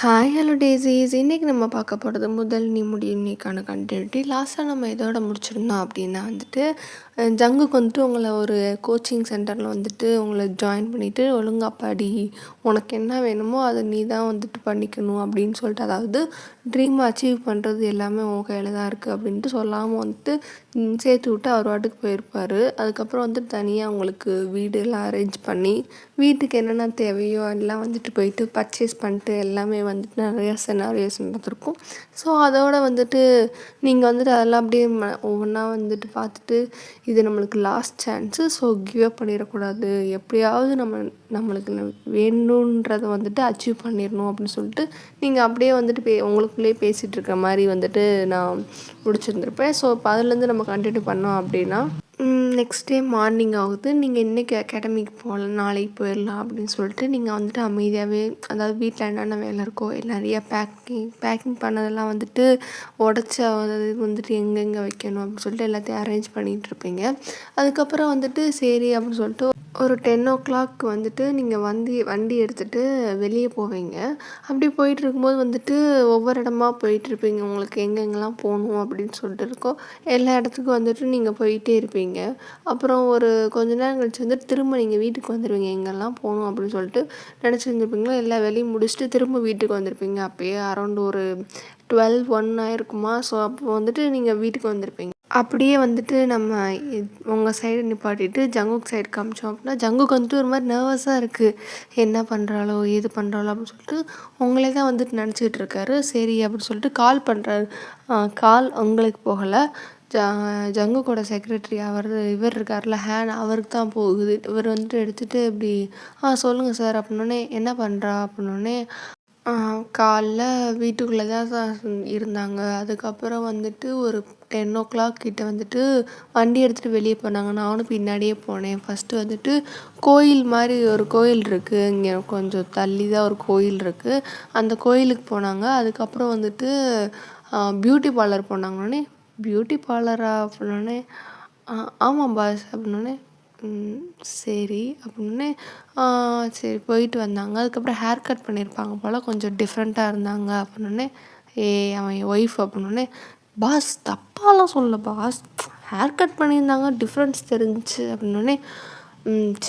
Hi hello டேஸீஸ். இன்றைக்கி நம்ம பார்க்க போகிறது முதல் நீ முடியும் நீக்கான கண்டினியூட்டி. லாஸ்ட்டாக நம்ம இதோட முடிச்சிருந்தோம் அப்படின்னா வந்துட்டு ஜங்குக்கு வந்துட்டு உங்களை ஒரு கோச்சிங் சென்டரில் வந்துட்டு உங்களை ஜாயின் பண்ணிவிட்டு ஒழுங்கா படி, உனக்கு என்ன வேணுமோ அதை நீ தான் வந்துட்டு பண்ணிக்கணும் அப்படின்னு சொல்லிட்டு, அதாவது ட்ரீம் அச்சீவ் பண்ணுறது எல்லாமே உன் கையில் தான் இருக்குது அப்படின்ட்டு சொல்லாமல் வந்துட்டு சேர்த்து விட்டு அவர் வாட்டுக்கு போயிருப்பார். அதுக்கப்புறம் வந்துட்டு தனியாக உங்களுக்கு வீடு எல்லாம் அரேஞ்ச் பண்ணி வீட்டுக்கு என்னென்ன தேவையோ எல்லாம் வந்துட்டு போயிட்டு பர்ச்சேஸ் பண்ணிட்டு எல்லாமே வந்துட்டு நிறையா சினாரியோஸ் நடந்திருக்கும். ஸோ அதோட வந்துட்டு நீங்கள் வந்துட்டு அதெல்லாம் அப்படியே ஒவ்வொன்றா வந்துட்டு பார்த்துட்டு இது நம்மளுக்கு last chance, so give up பண்ணிடக்கூடாது, எப்படியாவது நம்மளுக்கு வேணுன்றதை வந்துட்டு அச்சீவ் பண்ணிடணும் அப்படின்னு சொல்லிட்டு நீங்கள் அப்படியே வந்துட்டு உங்களுக்குள்ளேயே பேசிகிட்டு இருக்க மாதிரி வந்துட்டு நான் முடிச்சிருந்துருப்பேன். ஸோ இப்போ அதுலேருந்து நம்ம கண்டினியூ பண்ணோம் அப்படின்னா, நெக்ஸ்ட் டே மார்னிங் ஆகுது. நீங்கள் இன்றைக்கி அகாடமிக்கு போகலாம், நாளைக்கு போயிடலாம் அப்படின்னு சொல்லிட்டு நீங்கள் வந்துட்டு அமைதியாகவே, அதாவது வீட்டில் என்னென்ன வேலை இருக்கோ நிறையா பேக்கிங் பண்ணதெல்லாம் வந்துட்டு உடச்சி அதாவது வந்துட்டு எங்கெங்கே வைக்கணும் அப்படின்னு சொல்லிட்டு எல்லாத்தையும் அரேஞ்ச் பண்ணிகிட்ருப்பீங்க. அதுக்கப்புறம் வந்துட்டு சரி அப்படின்னு சொல்லிட்டு ஒரு 10 o'clock வந்துட்டு நீங்கள் வண்டி எடுத்துகிட்டு வெளியே போவீங்க. அப்படி போயிட்டுருக்கும்போது வந்துட்டு ஒவ்வொரு இடமா போயிட்டுருப்பீங்க. உங்களுக்கு எங்கெங்கெல்லாம் போகணும் அப்படின்னு சொல்லிட்டு இருக்கோ எல்லா இடத்துக்கும் வந்துட்டு நீங்கள் போயிட்டே இருப்பீங்க. அப்புறம் ஒரு கொஞ்ச நேரம் கழிச்சு வந்துட்டு திரும்ப நீங்கள் வீட்டுக்கு வந்துடுவீங்க. எங்கெல்லாம் போகணும் அப்படின்னு சொல்லிட்டு நினச்சிருந்துருப்பீங்களோ எல்லா வேலையும் முடிச்சுட்டு திரும்ப வீட்டுக்கு வந்திருப்பீங்க. அப்போயே அரௌண்ட் ஒரு 12-1 ஆயிருக்குமா. ஸோ அப்போ வந்துட்டு நீங்கள் வீட்டுக்கு வந்திருப்பீங்க. அப்படியே வந்துட்டு நம்ம உங்கள் சைடு நிப்பாட்டிட்டு ஜங்குக் சைடு காமிச்சோம் அப்படின்னா, ஜங்குக்கு வந்துட்டு ஒரு மாதிரி நர்வஸாக இருக்குது. என்ன பண்ணுறாளோ ஏது பண்ணுறாளோ அப்படின்னு சொல்லிட்டு உங்களே தான் வந்துட்டு நினச்சிக்கிட்டு இருக்காரு. சரி அப்படின்னு சொல்லிட்டு கால் பண்ணுறாரு. கால் உங்களுக்கு போகலை, ஜங்குக்கோட செக்ரட்டரி இவர் இருக்கார்ல அவருக்கு தான் போகுது. இவர் வந்துட்டு எடுத்துகிட்டு இப்படி சொல்லுங்கள் சார் அப்படின்னோடனே, என்ன பண்ணுறா அப்படின்னோடனே, காலைல வீட்டுக்குள்ளே தான் இருந்தாங்க. அதுக்கப்புறம் வந்துட்டு ஒரு 10 o'clock கிட்ட வந்துட்டு வண்டி எடுத்துகிட்டு வெளியே போனாங்க. நானும் பின்னாடியே போனேன். ஃபஸ்ட்டு வந்துட்டு கோயில் மாதிரி ஒரு கோயில் இருக்குது, இங்கே கொஞ்சம் தள்ளி தான் ஒரு கோயில் இருக்குது, அந்த கோயிலுக்கு போனாங்க. அதுக்கப்புறம் வந்துட்டு பியூட்டி பார்லர் போனாங்கன்னே, பியூட்டி பார்லரா அப்படின்னோடனே, ஆமாம் பாஸ் அப்படின்னோடனே, சரி அப்படின்னே, சரி போயிட்டு வந்தாங்க. அதுக்கப்புறம் ஹேர் கட் பண்ணியிருப்பாங்க போல், கொஞ்சம் டிஃப்ரெண்ட்டாக இருந்தாங்க அப்படின்னோடனே, அவன் என் ஒய்ஃப் அப்படின்னோடனே, பாஸ் தப்பாலாம் சொல்லல பாஸ், ஹேர் கட் பண்ணியிருந்தாங்க, டிஃப்ரென்ஸ் தெரிஞ்சிச்சு அப்படின்னோடனே,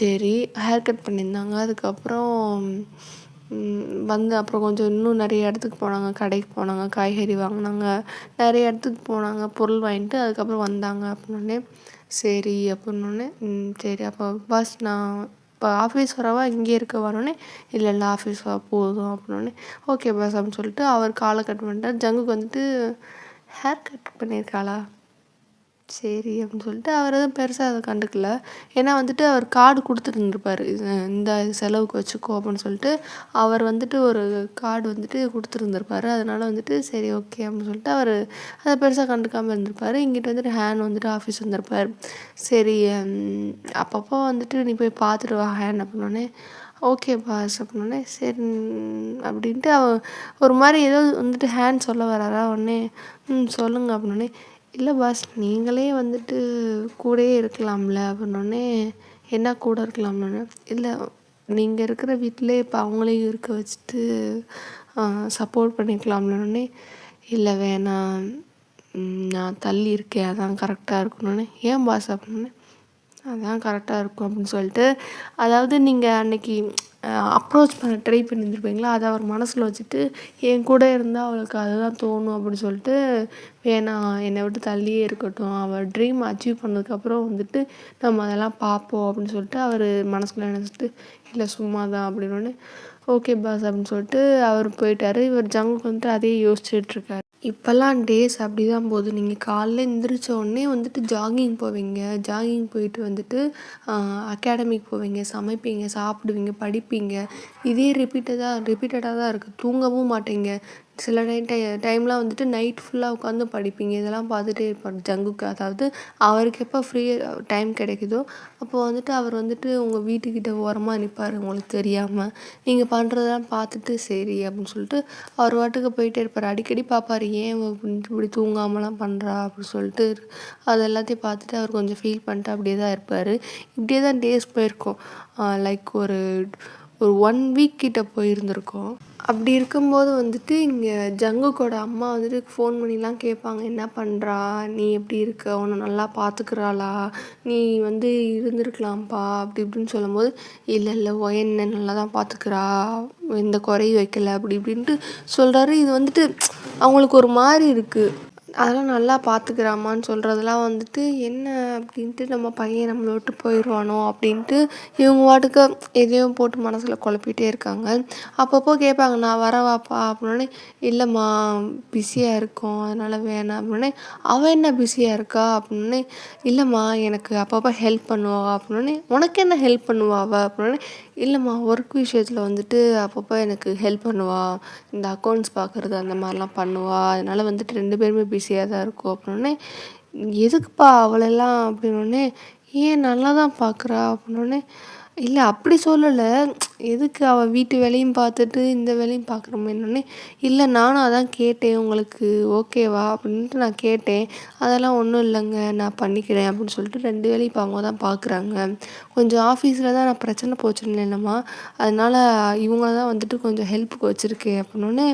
சரி ஹேர் கட் பண்ணியிருந்தாங்க. அதுக்கப்புறம் அப்புறம் கொஞ்சம் இன்னும் நிறைய இடத்துக்கு போனாங்க, கடைக்கு போனாங்க, காய்கறி வாங்கினாங்க, நிறைய இடத்துக்கு போனாங்க, பொருள் வாங்கிட்டு அதுக்கப்புறம் வந்தாங்க அப்படின்னோடனே, சரி அப்படின்னோடனே, சரி அப்போ பாஸ் நான் இப்போ ஆஃபீஸ் வரவா இங்கே இருக்க வரோன்னே, இல்லை ஆஃபீஸ் வர போதும் அப்படின்னோடனே, ஓகே பாஸ் அப்படின்னு சொல்லிட்டு அவர் காலை கட் பண்ணிட்டார். ஜங்குக்கு வந்துட்டு ஹேர் கட் பண்ணியிருக்காளா, சரி அப்படின்னு சொல்லிட்டு அவர் எதுவும் பெருசாக அதை கண்டுக்கல. ஏன்னா வந்துட்டு அவர் கார்டு கொடுத்துருந்துருப்பார், இந்த செலவுக்கு வச்சுக்கோ அப்படின்னு சொல்லிட்டு அவர் வந்துட்டு ஒரு கார்டு வந்துட்டு கொடுத்துருந்துருப்பார். அதனால் வந்துட்டு சரி ஓகே அப்படின்னு சொல்லிட்டு அவர் அதை பெருசாக கண்டுக்காமல் இருந்திருப்பார். இங்கிட்ட வந்துட்டு வந்துட்டு ஆஃபீஸ் வந்திருப்பார். சரி அப்பப்போ வந்துட்டு நீ போய் பார்த்துட்டு வா அப்படின்னோடனே, ஓகே பாஸ் அப்படின்னோடனே, சரி அப்படின்ட்டு ஒரு மாதிரி ஏதோ வந்துட்டு சொல்ல வராரா. உடனே சொல்லுங்கள் அப்படின்னோடனே, இல்லை பாஸ் நீங்களே வந்துட்டு கூடயே இருக்கலாம்ல அப்படின்னோடனே, என்ன கூட இருக்கலாம்னு, இல்லை நீங்கள் இருக்கிற வீட்டிலே இப்போ அவங்களையும் இருக்க வச்சுட்டு சப்போர்ட் பண்ணிக்கலாம்னோடனே, இல்லை வேணாம், நான் தள்ளி இருக்கேன் அதான் கரெக்டாக இருக்கணுன்னே, ஏன் பாஸ் அப்படின்னே, அதான் கரெக்டாக இருக்கும் அப்படின்னு சொல்லிட்டு, அதாவது நீங்கள் அன்னைக்கு அப்ரோச் பண்ண ட்ரை பண்ணியிருந்துருப்பீங்களா, அதை அவர் மனசில் வச்சுட்டு என் கூட இருந்தால் அவளுக்கு அதுதான் தோணும் அப்படின்னு சொல்லிட்டு, வேணாம் என்னை விட்டு தள்ளியே இருக்கட்டும், அவள் ட்ரீம் அச்சீவ் பண்ணதுக்கப்புறம் வந்துட்டு நம்ம அதெல்லாம் பார்ப்போம் அப்படின்னு சொல்லிட்டு அவர் மனசுக்குள்ளே நினச்சிட்டு, இல்லை சும்மா தான் அப்படின்னோடனே, ஓகே பாஸ் அப்படின்னு சொல்லிட்டு அவர் போயிட்டார். இவர் ஜங்குக்கு வந்துட்டு அதையே யோசிச்சுட்ருக்காரு. இப்போல்லாம் டேஸ் அப்படி தான் போகுது. நீங்கள் காலைல எந்திரிச்ச உடனே வந்துட்டு ஜாகிங் போவீங்க, ஜாகிங் போயிட்டு வந்துட்டு அகாடமிக்கு போவீங்க, சமைப்பீங்க, சாப்பிடுவீங்க, படிப்பீங்க, இதே ரிப்பீட்டடாக தான் இருக்குது. தூங்கவும் மாட்டீங்க. சில டைம்லாம் வந்துட்டு நைட் ஃபுல்லாக உட்காந்து படிப்பீங்க. இதெல்லாம் பார்த்துட்டே இருப்பார் ஜங்குக்கு. அதாவது அவருக்கு எப்போ ஃப்ரீ டைம் கிடைக்குதோ அப்போது வந்துட்டு அவர் வந்துட்டு உங்கள் வீட்டுக்கிட்ட ஓரமாக நிற்பார் உங்களுக்கு தெரியாமல். நீங்கள் பண்ணுறதெல்லாம் பார்த்துட்டு சரி அப்படின்னு சொல்லிட்டு அவர் பாட்டுக்கு போயிட்டே இருப்பார். அடிக்கடி பார்ப்பார், ஏன் இப்படி தூங்காமலாம் பண்ணுறா அப்படின்னு சொல்லிட்டு. அது எல்லாத்தையும் பார்த்துட்டு அவர் கொஞ்சம் ஃபீல் பண்ணிட்டு அப்படியே தான் இருப்பார். இப்படியே தான் டேஸ் போயிருக்கோம். லைக் ஒரு 1 வீக் கிட்ட போயிருந்திருக்கோம். அப்படி இருக்கும்போது வந்துட்டு இங்கே ஜங்குக்கோட அம்மா வந்துட்டு ஃபோன் பண்ணிலாம் கேட்பாங்க, என்ன பண்ணுறா, நீ எப்படி இருக்க, உன்னை நல்லா பார்த்துக்கிறாளா, நீ வந்து இருந்திருக்கலாம்ப்பா அப்படி இப்படின்னு சொல்லும்போது, இல்லை இல்லை என்ன நல்லா தான் பார்த்துக்கிறா, எந்த குறையும் வைக்கல அப்படி இப்படின்ட்டு சொல்கிறாரு. இது வந்துட்டு அவங்களுக்கு ஒரு மாதிரி இருக்குது. அதெல்லாம் நல்லா பார்த்துக்கிறாம்மான்னு சொல்கிறதெல்லாம் வந்துட்டு என்ன அப்படின்ட்டு, நம்ம பையன் நம்மளை விட்டு போயிடுவானோ அப்படின்ட்டு இவங்க பாட்டுக்கு எதையோ போட்டு மனசில் குழப்பிட்டே இருக்காங்க. அப்பப்போ கேட்பாங்க, நான் வரவாப்பா அப்படின்னோடனே, இல்லைம்மா பிஸியாக இருக்கோம் அதனால் வேணாம் அப்படின்னே, அவள் என்ன பிஸியாக இருக்கா அப்படின்னே, இல்லைம்மா எனக்கு அப்பப்போ ஹெல்ப் பண்ணுவா அப்படின்னோடனே, உனக்கு என்ன ஹெல்ப் பண்ணுவா அவள் அப்படின்னோடனே, இல்லைம்மா ஒர்க் விஷயத்தில் வந்துட்டு அப்பப்போ எனக்கு ஹெல்ப் பண்ணுவா, இந்த அக்கௌண்ட்ஸ் பார்க்குறது அந்த மாதிரிலாம் பண்ணுவா, அதனால் வந்துட்டு 2 பேருமே பிஸியாக தான் இருக்கோம் அப்படின்னோடனே, எதுக்குப்பா அவளெல்லாம் அப்படின்னோடனே, ஏன் நல்லா தான் பார்க்குறா அப்படின்னோடனே, இல்லை அப்படி சொல்லலை, எதுக்கு அவள் வீட்டு வேலையும் பார்த்துட்டு இந்த வேலையும் பார்க்குற மாதிரினோடனே, இல்லை நானும் அதான் கேட்டேன், உங்களுக்கு ஓகேவா அப்படின்ட்டு நான் கேட்டேன், அதெல்லாம் ஒன்றும் இல்லைங்க நான் பண்ணிக்கிறேன் அப்படின்னு சொல்லிட்டு 2 வேலையும் இப்போ அவங்க தான் பார்க்குறாங்க. கொஞ்சம் ஆஃபீஸில் தான் நான் பிரச்சனை போச்சுன்னு இல்லைம்மா, அதனால் இவங்கள தான் வந்துட்டு கொஞ்சம் ஹெல்ப்புக்கு வச்சுருக்கேன் அப்படின்னோடனே,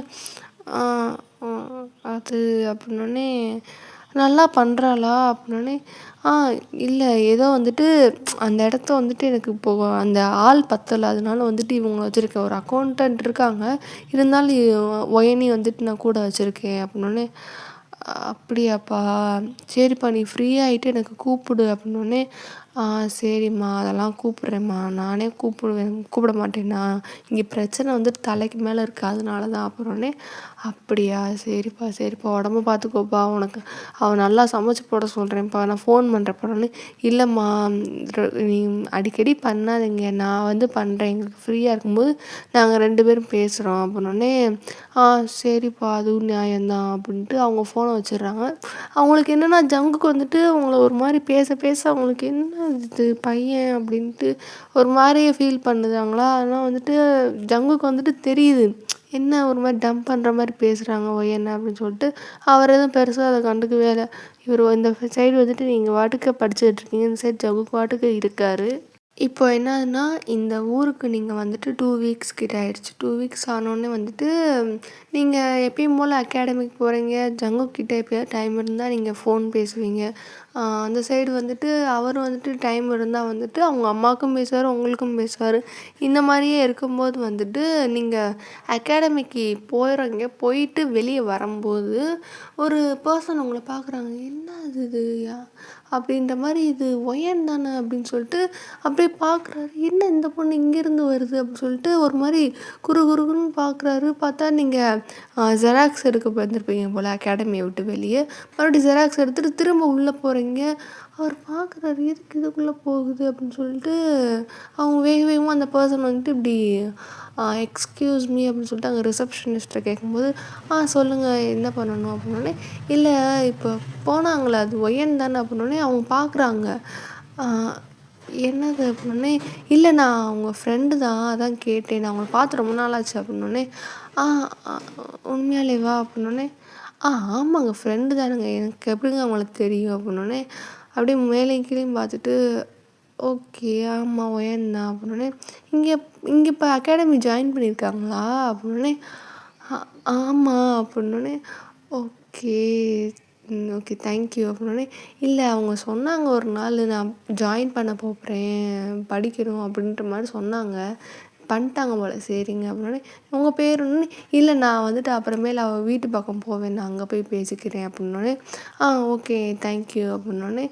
அது அப்படின்னோடனே, நல்லா பண்ணுறாளா அப்படின்னோடனே, இல்லை ஏதோ வந்துட்டு அந்த இடத்த வந்துட்டு எனக்கு இப்போது அந்த ஆள் பத்தலை, அதனால வந்துட்டு இவங்க வச்சுருக்கேன், ஒரு அக்கௌண்டன்ட் இருக்காங்க, இருந்தாலும் ஒயனி வந்துட்டு நான் கூட வச்சுருக்கேன் அப்படின்னோடனே, அப்படியாப்பா சரிப்பா நீ ஃப்ரீ ஆகிட்டு எனக்கு கூப்பிடு அப்படின்னோடனே, சரிம்மா அதெல்லாம் கூப்பிட்றேம்மா, நானே கூப்பிட மாட்டேன்னா, இங்கே பிரச்சனை வந்துட்டு தலைக்கு மேலே இருக்குது அதனால தான் அப்படின்னோடனே, அப்படியா சரிப்பா சரிப்பா உடம்ப பார்த்துக்கோப்பா, உனக்கு அவள் நல்லா சமைச்சு போட சொல்கிறேன்ப்பா, நான் ஃபோன் பண்ணுறேன்ப்பான்னு, இல்லைம்மா நீ அடிக்கடி பண்ணாதீங்க, நான் வந்து பண்ணுறேன், எங்களுக்கு ஃப்ரீயாக இருக்கும்போது நாங்கள் 2 பேரும் பேசுகிறோம் அப்படின்னோடனே, சரிப்பா அதுவும் நியாயம்தான் அப்படின்ட்டு அவங்க ஃபோனை வச்சிடுறாங்க. அவங்களுக்கு என்னென்னா ஜங்குக்கு வந்துட்டு அவங்கள ஒரு மாதிரி பேச பேச அவங்களுக்கு என்ன இது பையன் அப்படின்ட்டு ஒரு மாதிரியே ஃபீல் பண்ணுதாங்களா, அதனால் வந்துட்டு ஜங்குக்கு வந்துட்டு தெரியுது, என்ன ஒரு மாதிரி டம்ப் பண்ணுற மாதிரி பேசுகிறாங்க என்ன அப்படின்னு சொல்லிட்டு அவர் எதுவும் பெருசாக அதை கண்டுக்கவே இல்லை. இவர் இந்த சைடு வந்துட்டு நீங்கள் வாட்டுக்கு படிச்சுட்டு இருக்கீங்க, இந்த சைடு ஜங்குக்கு வாட்டுக்கு இருக்கார். இப்போ என்னதுன்னா, இந்த ஊருக்கு நீங்கள் வந்துட்டு 2 வீக்ஸ் கிட்ட ஆயிடுச்சு. 2 வீக்ஸ் ஆனோடனே வந்துட்டு நீங்கள் எப்பயும் போல் அகாடமிக்கு போகிறீங்க, ஜங்குக்கிட்ட எப்போயாவது டைம் இருந்தால் நீங்கள் ஃபோன் பேசுவீங்க. அந்த சைடு வந்துட்டு அவர் வந்துட்டு டைம் இருந்தால் வந்துட்டு அவங்க அம்மாவுக்கும் பேசுவார், உங்களுக்கும் பேசுவார். இந்த மாதிரியே இருக்கும்போது வந்துட்டு நீங்கள் அகாடமிக்கு போகிறீங்க, போயிட்டு வெளியே வரும்போது ஒரு பர்சன் உங்களை பார்க்குறாங்க, என்ன இது அப்படின்ற மாதிரி, இது ஒயன் தானே அப்படின்னு சொல்லிட்டு அப்படியே பார்க்குறாரு, என்ன இந்த பொண்ணு இங்கேருந்து வருது அப்படின்னு சொல்லிட்டு ஒரு மாதிரி குறுகுறுன்னு பார்க்குறாரு. பார்த்தா நீங்கள் ஜெராக்ஸ் எடுக்க வந்திருப்பீங்க போல் அகாடமியை விட்டு வெளியே, மறுபடியும் ஜெராக்ஸ் எடுத்துகிட்டு திரும்ப உள்ளே போகிறீங்க. அவர் பார்க்குறாரு, எதுக்கு இதுக்குள்ளே போகுது அப்படின்னு சொல்லிட்டு அவங்க வேக வேகமாக அந்த பர்சன் வந்துட்டு இப்படி எக்ஸ்கியூஸ் மீ அப்படின்னு சொல்லிட்டு அங்கே ரிசப்ஷனிஸ்ட்டை கேட்கும்போது, சொல்லுங்கள் என்ன பண்ணணும் அப்படின்னோடனே, இல்லை இப்போ போனாங்களே அது ஒயன் தானே அப்படின்னோடனே அவங்க பார்க்குறாங்க. என்னது அப்படின்னோடனே, இல்லை நான் அவங்க ஃப்ரெண்டு தான் அதான் கேட்டேன், நான் அவங்கள பார்த்து ரொம்ப நாள் ஆச்சு அப்படின்னோடனே, உண்மையாலேவா அப்படின்னோடனே, ஆமாங்க ஃப்ரெண்டு தானுங்க, எனக்கு எப்படிங்க அவங்களுக்கு தெரியும் அப்படின்னோடனே, அப்படியே மேலேயும் கீழேயும் பார்த்துட்டு, ஓகே ஆமாம் ஒயன் தான் அப்படின்னோடனே, இங்கே இங்கே இப்போ அகாடமி ஜாயின் பண்ணியிருக்காங்களா அப்படின்னோடனே, ஆமாம் அப்படின்னோடனே, ஓகே ஓகே தேங்க்யூ அப்படின்னோடனே, இல்லை அவங்க சொன்னாங்க ஒரு நாள் நான் ஜாயின் பண்ண போகிறேன் படிக்கணும் அப்படின்ற மாதிரி சொன்னாங்க, பண்ணிட்டாங்க போல், சரிங்க அப்படின்னோடனே, உங்கள் பேர் ஒன்று, இல்லை நான் வந்துட்டு அப்புறமேல அவள் வீட்டு பக்கம் போவேன், நான் அங்கே போய் பேசிக்கிறேன் அப்படின்னோடனே, ஓகே தேங்க்யூ அப்படின்னோடனே,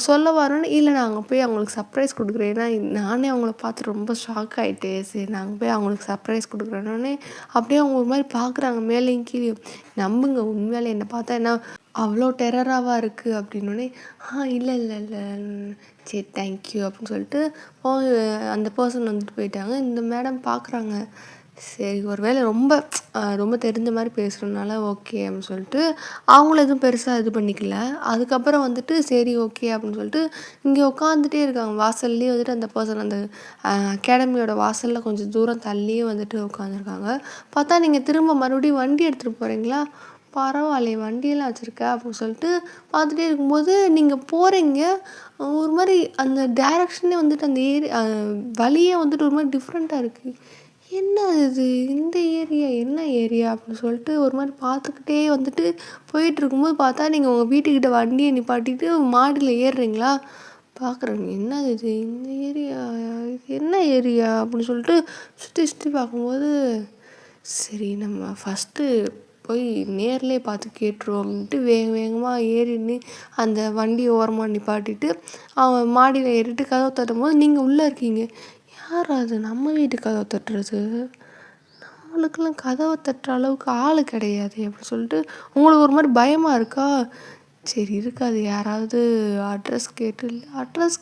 சொல்ல வரேன்னு, இல்லை நான் அங்கே போய் அவங்களுக்கு சர்ப்ரைஸ் கொடுக்குறேன், ஏன்னா நானே அவங்கள பார்த்து ரொம்ப ஷாக் ஆகிட்டேன், சரி நாங்கள் போய் அவங்களுக்கு சர்ப்ரைஸ் கொடுக்குறேன்னே, அப்படியே அவங்க ஒரு மாதிரி பார்க்குறாங்க மேலேயும் கீழேயும், நம்புங்க உண்மையாலே என்னை பார்த்தா என்ன அவ்வளோ டெரராவாக இருக்குது அப்படின்னோடனே, இல்லை இல்லை இல்லை சரி தேங்க்யூ அப்படின்னு சொல்லிட்டு அந்த பர்சன் வந்துட்டு போயிட்டாங்க. இந்த மேடம் பார்க்குறாங்க, சரி ஒரு வேளை ரொம்ப ரொம்ப தெரிஞ்ச மாதிரி பேசுகிறதுனால ஓகே அப்படின்னு சொல்லிட்டு அவங்களும் எதுவும் பெருசாக இது பண்ணிக்கல. அதுக்கப்புறம் வந்துட்டு சரி ஓகே அப்படின்னு சொல்லிட்டு இங்கே உட்காந்துட்டே இருக்காங்க வாசல்லேயே வந்துட்டு, அந்த பர்சன் அந்த அகாடமியோட வாசலில் கொஞ்சம் தூரம் தள்ளியே வந்துட்டு உட்காந்துருக்காங்க. பார்த்தா நீங்கள் திரும்ப மறுபடியும் வண்டி எடுத்துகிட்டு போகிறீங்களா, பரவாயில்லையே வண்டியெல்லாம் வச்சுருக்க அப்படின்னு சொல்லிட்டு பார்த்துட்டே இருக்கும்போது நீங்கள் போகிறீங்க. ஒரு மாதிரி அந்த டைரக்ஷனே வந்துட்டு அந்த வழியே வந்துட்டு ஒரு மாதிரி டிஃப்ரெண்ட்டாக இருக்குது. என்ன இது இந்த ஏரியா என்ன ஏரியா அப்படின்னு சொல்லிட்டு ஒரு மாதிரி பார்த்துக்கிட்டே வந்துட்டு போயிட்டுருக்கும்போது பார்த்தா நீங்கள் உங்கள் வீட்டுக்கிட்ட வண்டியை நிப்பாட்டிட்டு மாடியில் ஏறுறீங்களா? பார்க்குறேங்க என்னது இது இந்த ஏரியா இது என்ன ஏரியா அப்படின்னு சொல்லிட்டு சுற்றி சுற்றி பார்க்கும்போது சரி நம்ம ஃபஸ்ட்டு போய் நேர்லேயே பார்த்து கேட்டுருவோம் அப்படின்ட்டு வேகமாக ஏறின்னு அந்த வண்டியை ஓரமாக நிப்பாட்டிட்டு அவன் மாடியில் ஏறிட்டு கதவை தட்டும் போது நீங்கள் உள்ளே இருக்கீங்க. யார் அது நம்ம வீட்டு கதவை தட்டுறது? நம்மளுக்கெல்லாம் கதவை தட்டுற அளவுக்கு ஆள் கிடையாது அப்படின்னு சொல்லிட்டு உங்களுக்கு ஒரு மாதிரி பயமாக இருக்கா? சரி இருக்காது, யாராவது அட்ரஸ்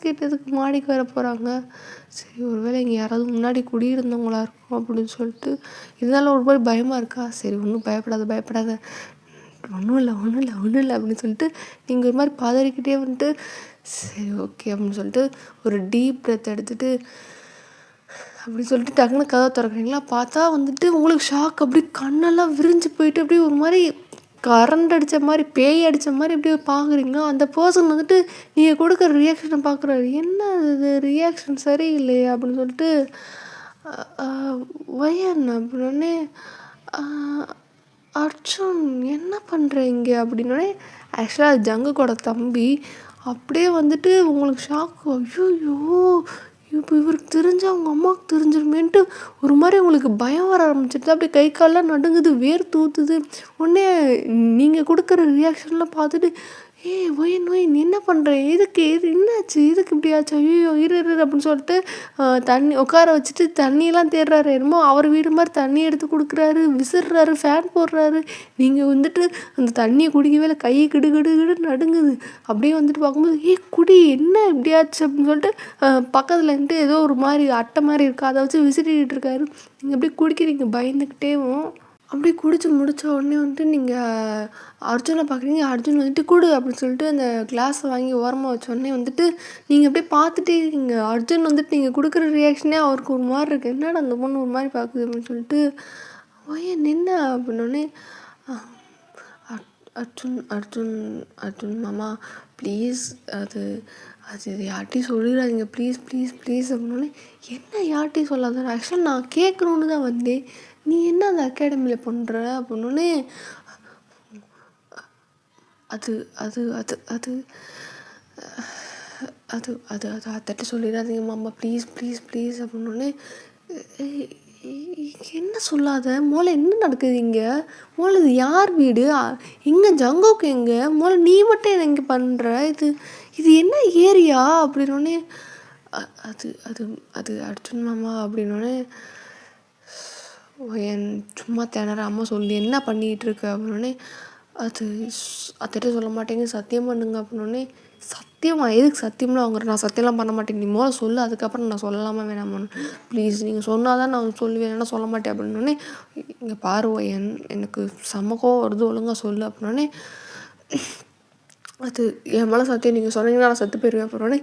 கேட்டதுக்கு மாடிக்கு வர போகிறாங்க. சரி ஒருவேளை இங்கே யாராவது முன்னாடி குடியிருந்தவங்களா இருக்கும் அப்படின்னு சொல்லிட்டு இருந்தாலும் ஒரு மாதிரி பயமாக இருக்கா? சரி ஒன்றும் பயப்படாத ஒன்றும் இல்லை அப்படின்னு சொல்லிட்டு நீங்கள் ஒரு மாதிரி பதறிக்கிட்டே வந்துட்டு சரி ஓகே அப்படின்னு சொல்லிட்டு ஒரு டீப் பிரெத் எடுத்துகிட்டு அப்படின்னு சொல்லிட்டு டக்குன்னு கதவை திறக்கிறீங்களா? பார்த்தா வந்துட்டு உங்களுக்கு ஷாக், அப்படியே கண்ணெல்லாம் விரிஞ்சு போயிட்டு அப்படியே ஒரு மாதிரி கரண்ட் அடித்த மாதிரி பேய் அடித்த மாதிரி அப்படியே பார்க்குறீங்களா? அந்த பர்சன் வந்துட்டு நீங்கள் கொடுக்குற ரியாக்ஷனை பார்க்குறாரு. என்ன இது ரியாக்ஷன் சரியில்லையே அப்படின்னு சொல்லிட்டு வயன் அப்படின்னே அர்ஜுன் என்ன பண்ணுற இங்கே அப்படின்னோடனே ஆக்சுவலாக அது ஜங்குக்கோட தம்பி. அப்படியே வந்துட்டு உங்களுக்கு ஷாக், ஐயோ இப்போ இவருக்கு தெரிஞ்சால் அவங்க அம்மாவுக்கு தெரிஞ்சிருமேன்ட்டு ஒரு மாதிரி உங்களுக்கு பயம் வர ஆரம்பிச்சிடுது. அப்படியே கை காலெலாம் நடுங்குது, வேர்த்து ஊற்றுது. உடனே நீங்கள் கொடுக்குற ரியாக்ஷன்லாம் பார்த்துட்டு ஒயின் என்ன பண்ணுறேன், இதுக்கு என்னாச்சு, இதுக்கு இப்படி ஆச்சு, ஐயோ இரு அப்படின்னு சொல்லிட்டு தண்ணி உட்கார வச்சுட்டு தண்ணியெல்லாம் தேடுறாரு. என்னமோ அவர் வீடு மாதிரி தண்ணி எடுத்து கொடுக்குறாரு, விசிறுறாரு, ஃபேன் போடுறாரு. நீங்கள் வந்துட்டு அந்த தண்ணியை குடிக்கவே இல்லை, கை கிடு நடுங்குது. அப்படியே வந்துட்டு பார்க்கும்போது குடி என்ன இப்படியாச்சு அப்படின்னு சொல்லிட்டு பக்கத்தில் இருந்துட்டு ஏதோ ஒரு மாதிரி அட்டை மாதிரி இருக்குது, அதை வச்சு விசிறிட்டு இருக்காரு. நீங்கள் அப்படியே குடிக்கிறீங்க பயந்துக்கிட்டேவும். அப்படியே குடிச்சு முடித்த உடனே வந்துட்டு நீங்கள் அர்ஜுனை பார்க்குறீங்க. அர்ஜுன் வந்துட்டு குடு அப்படின்னு சொல்லிட்டு அந்த கிளாஸை வாங்கி ஓரமாக வச்ச உடனே வந்துட்டு நீங்கள் அப்படியே பார்த்துட்டே இருக்கீங்க. அர்ஜுன் வந்துட்டு நீங்கள் கொடுக்குற ரியாக்ஷனே அவருக்கு ஒரு மாதிரி இருக்குது. என்னடா அந்த பொண்ணு ஒரு மாதிரி பார்க்குது அப்படின்னு சொல்லிட்டு நின்ன அப்படின்னோடனே அர்ஜுன் மாமா ப்ளீஸ் அது யார்ட்டையும் சொல்லிடாதீங்க ப்ளீஸ் அப்படின்னோடனே என்ன யார்ட்டையும் சொல்லாத, ஆக்சுவலாக நான் கேட்கணுன்னு தான் வந்தேன், நீ என்ன அந்த அகாடமியில் பண்ணுற அப்படின்னோடனே அது அது அது அது அது அது அது அத்தட்ட சொல்லிடாதீங்க மாமா ப்ளீஸ் அப்படின்னோடனே என்ன சொல்லாத மோளை என்ன நடக்குது இங்கே, மோளை இது யார் வீடு, எங்கே ஜங்கோக்கு எங்கே, மோளை நீ மட்டும் என்ன இங்கே பண்ணுற, இது என்ன ஏரியா அப்படின்னோடனே அது அது அது அர்ஜுன் மாமா அப்படின்னோடனே என் சும்மா திணறாமல் சொல்லி என்ன பண்ணிகிட்டு இருக்க அப்படின்னோடனே அது அத்திட்ட சொல்ல மாட்டேங்க சத்தியம் பண்ணுங்க அப்படின்னோடனே சத்தியமா எதுக்கு சத்தியம்லாம் வாங்குறேன், நான் சத்தியம்லாம் பண்ண மாட்டேன், நீ முதல்ல சொல்லு அதுக்கப்புறம் நான் சொல்லலாமா வேணாமான்னு, ப்ளீஸ் நீங்கள் சொன்னால் தான் நான் சொல்லுவேன், ஏன்னா சொல்ல மாட்டேன் அப்படின்னோடனே இங்கே பாருவ எனக்கு செம்ம கோவம் வருது ஒழுங்காக சொல்லு அப்படின்னோடனே அது என் மேலே சத்தியம் நீங்கள் சொன்னீங்கன்னா நான் செத்து போயிடுவேன் அப்படின்னோடனே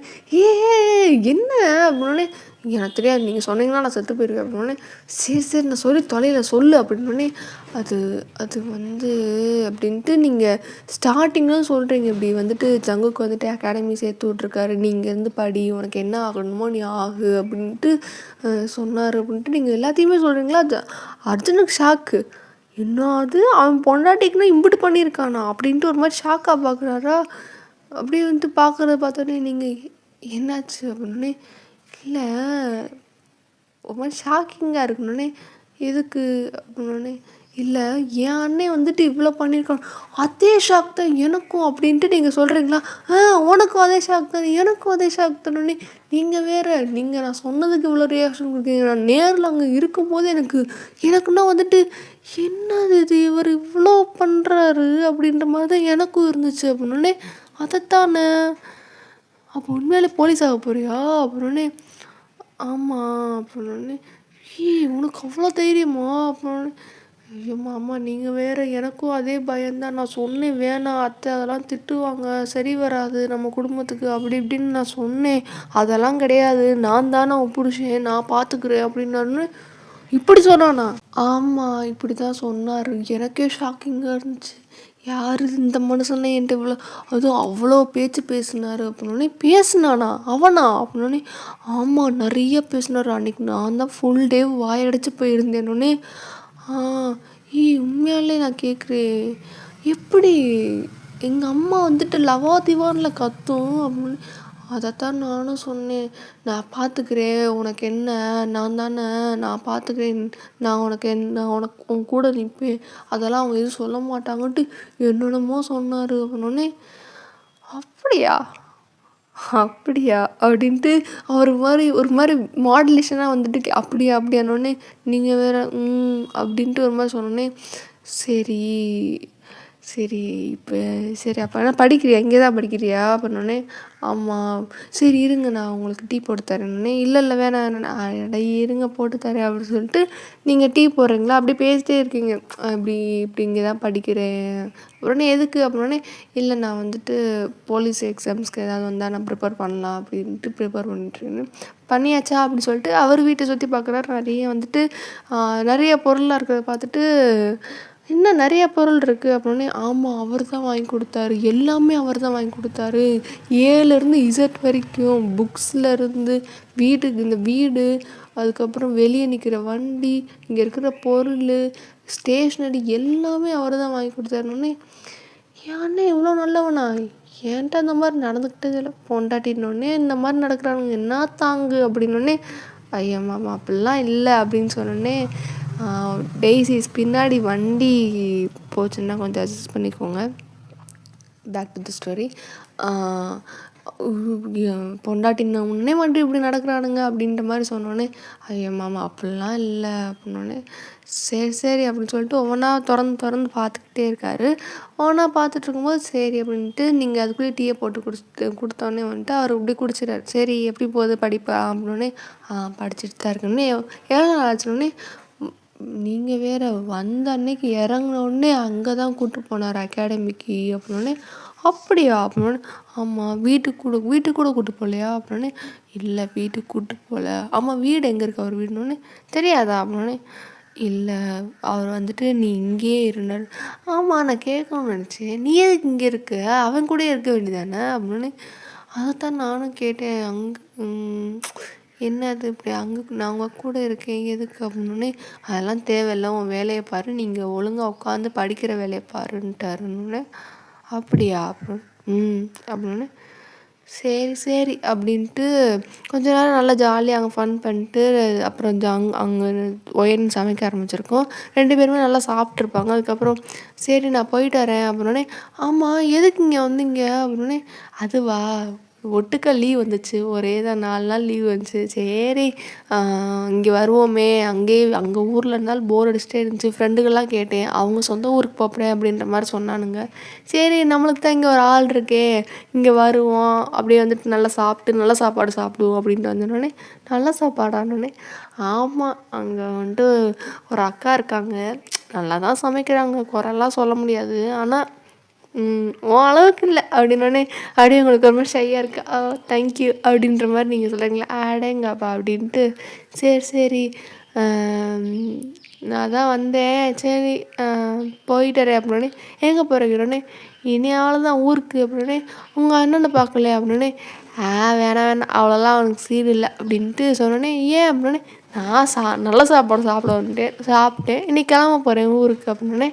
என்ன அப்படின்னோடனே எனக்கு தெரியாது நீங்கள் சொன்னீங்கன்னா நான் செத்து போயிடுவேன் அப்படின்னோடனே சரி நான் சொல்லி தொலைல சொல்லு அப்படின்னோடனே அது அது வந்து அப்படின்ட்டு நீங்கள் ஸ்டார்டிங்கில் சொல்கிறீங்க இப்படி வந்துட்டு ஜங்குக்கு வந்துட்டு அகாடமி சேர்த்து விட்ருக்காரு, நீங்கள் இருந்து படி உனக்கு என்ன ஆகணுமோ நீ ஆகு அப்படின்ட்டு சொன்னார் அப்படின்ட்டு நீங்கள் எல்லாத்தையுமே சொல்கிறீங்களா? அர்ஜுனுக்கு ஷாக்கு, என்னது அவன் பொண்டாட்டிக்குன்னா இம்பிட்டு பண்ணியிருக்கானா அப்படின்ட்டு ஒரு மாதிரி ஷாக்காக பார்க்குறாரா. அப்படியே வந்துட்டு பார்க்குறத பார்த்தோன்னே நீங்கள் என்னாச்சு அப்படின்னே இல்லை ஒரு மாதிரி ஷாக்கிங்காக இருக்கணுன்னே எதுக்கு அப்படின்னோடனே இல்லை என் அண்ணன் வந்துட்டு இவ்வளோ பண்ணியிருக்கான் அதே ஷாக் தான் எனக்கும் அப்படின்ட்டு நீங்கள் சொல்கிறீங்களா? உனக்கும் அதே ஷாக் தான் எனக்கும் அதே ஷாக் தானே, நீங்கள் வேறு நீங்கள் நான் சொன்னதுக்கு இவ்வளோ ரியாக்ஷன் கொடுக்குறீங்க, நான் நேரில் அங்கே இருக்கும்போது எனக்குன்னா வந்துட்டு என்னது இது இவர் இவ்வளோ பண்ணுறாரு அப்படின்ற மாதிரி தான் எனக்கும் இருந்துச்சு அப்படின்னோடனே அதைத்தானே அப்போ உண்மையிலே போலீஸ் ஆக போறியா அப்படின்னே ஆமாம் அப்படின்னோடனே உனக்கு அவ்வளோ தைரியமா அப்படின்னோடனே ஐயோ மாமா நீங்கள் வேறு எனக்கும் அதே பயம்தான், நான் சொன்னேன் வேணாம் அத்தை அதெல்லாம் திட்டுவாங்க சரி வராது நம்ம குடும்பத்துக்கு அப்படி இப்படின்னு நான் சொன்னேன், அதெல்லாம் கிடையாது நான் தானே ஒப்பிடிச்சேன் நான் பார்த்துக்கிறேன் அப்படின்னாருன்னு இப்படி சொன்னானா? ஆமா. இப்படி தான் சொன்னாரு. எனக்கே ஷாக்கிங்கா இருந்துச்சு. யாரு இந்த மனுஷன்லாம் என்ட்ட இவ்வளோ அதுவும் அவ்வளோ பேச்சு பேசினாரு அப்படின்னோடனே, பேசினானா? அவனா? அப்படின்னோடனே, ஆமா நெறைய பேசினாரு. அன்னைக்கு நான் தான் ஃபுல் டே வாயடைச்சு போயிருந்தேன்னொடனே, ஆ உண்மையாலே நான் கேட்குறேன். எப்படி? எங்கள் அம்மா வந்துட்டு லவாதிவான்ல கத்தும் அப்படின்னு. அதைத்தான் நானும் சொன்னேன். நான் பார்த்துக்கிறேன், உனக்கு என்ன, நான் தானே, நான் பார்த்துக்கிறேன், நான் உனக்கு உன் கூட நிற்பேன், அதெல்லாம் அவங்க எதுவும் சொல்ல மாட்டாங்கன்ட்டு என்னென்னமோ சொன்னார் அப்படின்னோடனே, அப்படியா அப்படியா அப்படின்ட்டு அவர் ஒரு மாதிரி மாடுலேஷனாக வந்துட்டு அப்படியா அப்படியானோடனே, நீங்கள் வேறு அப்படின்ட்டு ஒரு மாதிரி சொன்னோடனே, சரி சரி இப்போ சரி அப்போ என்ன படிக்கிறியா, இங்கே தான் படிக்கிறியா அப்படின்னோடனே, ஆமாம். சரி இருங்க நான் உங்களுக்கு டீ போட்டு தரேன்னொடனே, இல்லை வேணாம் அட இருங்க போட்டு தரேன் அப்படின்னு சொல்லிட்டு, நீங்கள் டீ போடுறீங்களா அப்படி பேசிட்டே இருக்கீங்க. இப்படி இங்கே தான் படிக்கிறேன். உடனே எதுக்கு அப்படின்னோடனே, இல்லை நான் வந்துட்டு போலீஸ் எக்ஸாம்ஸ்க்கு ஏதாவது வந்தால் நான் ப்ரிப்பேர் பண்ணலாம் அப்படின்ட்டு ப்ரிப்பேர் பண்ணிட்டுருக்கேன். பண்ணியாச்சா அப்படின்னு சொல்லிட்டு அவர் வீட்டை சுற்றி பார்க்குறாரு. நிறைய பொருளாக இருக்கிறத பார்த்துட்டு, இன்னும் நிறையா பொருள் இருக்குது அப்படின்னே, ஆமாம் அவர் தான் வாங்கி கொடுத்தாரு, எல்லாமே அவர் தான் வாங்கி கொடுத்தாரு, ஏலேருந்து இசட் வரைக்கும், புக்ஸ்லேருந்து இந்த வீடு, அதுக்கப்புறம் வெளியே நிற்கிற வண்டி, இங்கே இருக்கிற பொருள், ஸ்டேஷ்னரி எல்லாமே அவர் தான் வாங்கி கொடுத்தாருன்னொடனே, ஏன்னே இவ்வளோ நல்லவனா, ஏன்ட்ட அந்த மாதிரி நடந்துக்கிட்டது இல்லை, பொண்டாட்டினோடனே இந்த மாதிரி நடக்கிறானுங்க என்ன தாங்கு அப்படின்னோடனே, ஐயா மாமா அப்படிலாம் இல்லை அப்படின்னு சொன்னோடனே, டெய்ஸிஸ் பின்னாடி வண்டி போச்சுன்னா கொஞ்சம் அட்ஜஸ்ட் பண்ணிக்கோங்க. Back to the story. பொண்டாட்டின உடனே வண்டி இப்படி நடக்கிறானுங்க அப்படின்ற மாதிரி சொன்னோடனே, ஐயோ மாமா அப்படிலாம் இல்லை அப்படின்னோடனே, சரி அப்படின்னு சொல்லிட்டு ஒவ்வொன்றா திறந்து பார்த்துக்கிட்டே இருக்காரு. ஒவ்வொன்றா பார்த்துட்டு இருக்கும்போது சரி அப்படின்ட்டு, நீங்கள் அதுக்குள்ளேயே டீயை போட்டு கொடுத்தோடனே வந்துட்டு அவர் இப்படி குடிச்சிடாரு. சரி எப்படி போகுது படிப்பா அப்படின்னோடனே, படிச்சுட்டு தான் இருக்குன்னு, எவ்வளோ நாள் ஆச்சுன்னொடனே, நீங்கள் வேறு வந்த அன்னைக்கு இறங்கினோடனே அங்கே தான் கூப்பிட்டு போனார் அகாடமிக்கு அப்படின்னோடனே, அப்படியா அப்படின்னோடனே, ஆமாம் வீட்டுக்கு கூட கூப்பிட்டு போகலையா அப்படின்னோடனே, இல்லை வீட்டுக்கு கூப்பிட்டு போகல. ஆமாம் வீடு எங்கே இருக்கு அவர் வீடுனோடனே, தெரியாதா அப்படின்னோடனே, இல்லை அவர் வந்துட்டு நீ இங்கேயே இருந்தார். ஆமாம் நான் கேட்கணும்னு நினச்சேன், நீ எதுக்கு இங்கே இருக்க, அவன் கூட இருக்க வேண்டியதானே அப்படின்னோடனே, அதைத்தான் நானும் கேட்டேன். என்னது இப்படி நான் உங்கள் கூட இருக்கேன் எதுக்கு அப்படின்னோடனே, அதெல்லாம் தேவையில்லை, உன் வேலையை பாரு, நீங்கள் ஒழுங்காக உட்காந்து படிக்கிற வேலையை பாருன்ட்டாருன்னொடனே, அப்படியா அப்படின்னோடனே, சரி அப்படின்ட்டு கொஞ்ச நேரம் நல்லா ஜாலியாக அங்கே ஃபன் பண்ணிட்டு, அப்புறம் அங்கே ஒயன் சமைக்க ஆரம்பிச்சிருக்கோம். 2 பேருமே நல்லா சாப்பிட்ருப்பாங்க. அதுக்கப்புறம் சரி நான் போயிட்டு வரேன் அப்படின்னோடனே, ஆமாம் எதுக்கு இங்கே வந்தீங்க அப்படின்னோடனே, அதுவா ஒட்டுக்கா லீவ் வந்துச்சு, ஒரே தான் 4 நாள் லீவ் வந்துச்சு, சரி இங்கே வருவோமே, அங்கே ஊரில் இருந்தாலும் போர் அடிச்சுட்டே இருந்துச்சு, ஃப்ரெண்டுகள்லாம் கேட்டேன், அவங்க சொந்த ஊருக்கு போகிறேன் அப்படின்ற மாதிரி சொன்னானுங்க. சரி நம்மளுக்கு தான் இங்கே ஒரு ஆள் இருக்கே, இங்கே வருவோம் அப்படியே வந்துட்டு நல்லா சாப்பிட்டு நல்ல சாப்பாடு சாப்பிடுவோம் அப்படின்ட்டு வந்தோடனே, நல்ல சாப்பாடானோடனே, ஆமாம் அங்கே வந்துட்டு ஒரு அக்கா இருக்காங்க, நல்லா தான் சமைக்கிறாங்க, குறைலாம் சொல்ல முடியாது, ஆனால் உன் அளவுக்கு இல்லை அப்படின்னோடனே, அப்படியே உங்களுக்கு ரொம்ப ஷையாக இருக்கு, தேங்க்யூ அப்படின்ற மாதிரி நீங்கள் சொல்கிறீங்களா, அடேங்கப்பா அப்படின்ட்டு, சரி நான் தான் வந்தேன், சரி போயிட்டுறேன் அப்படின்னே, எங்கே போகிறீங்கன்னே, இனி அவ்வளோதான் ஊருக்கு அப்படின்னே, உங்கள் அண்ணனை பார்க்கலையா அப்படின்னே, வேணாம் அவ்வளோலாம் அவனுக்கு சீர் இல்லை அப்படின்ட்டு சொன்னோன்னே, ஏன் அப்படின்னே, நான் நல்ல சாப்பாடு சாப்பிட்டேன் இன்றைக்கி கிளம்ப போகிறேன் ஊருக்கு அப்படின்னே,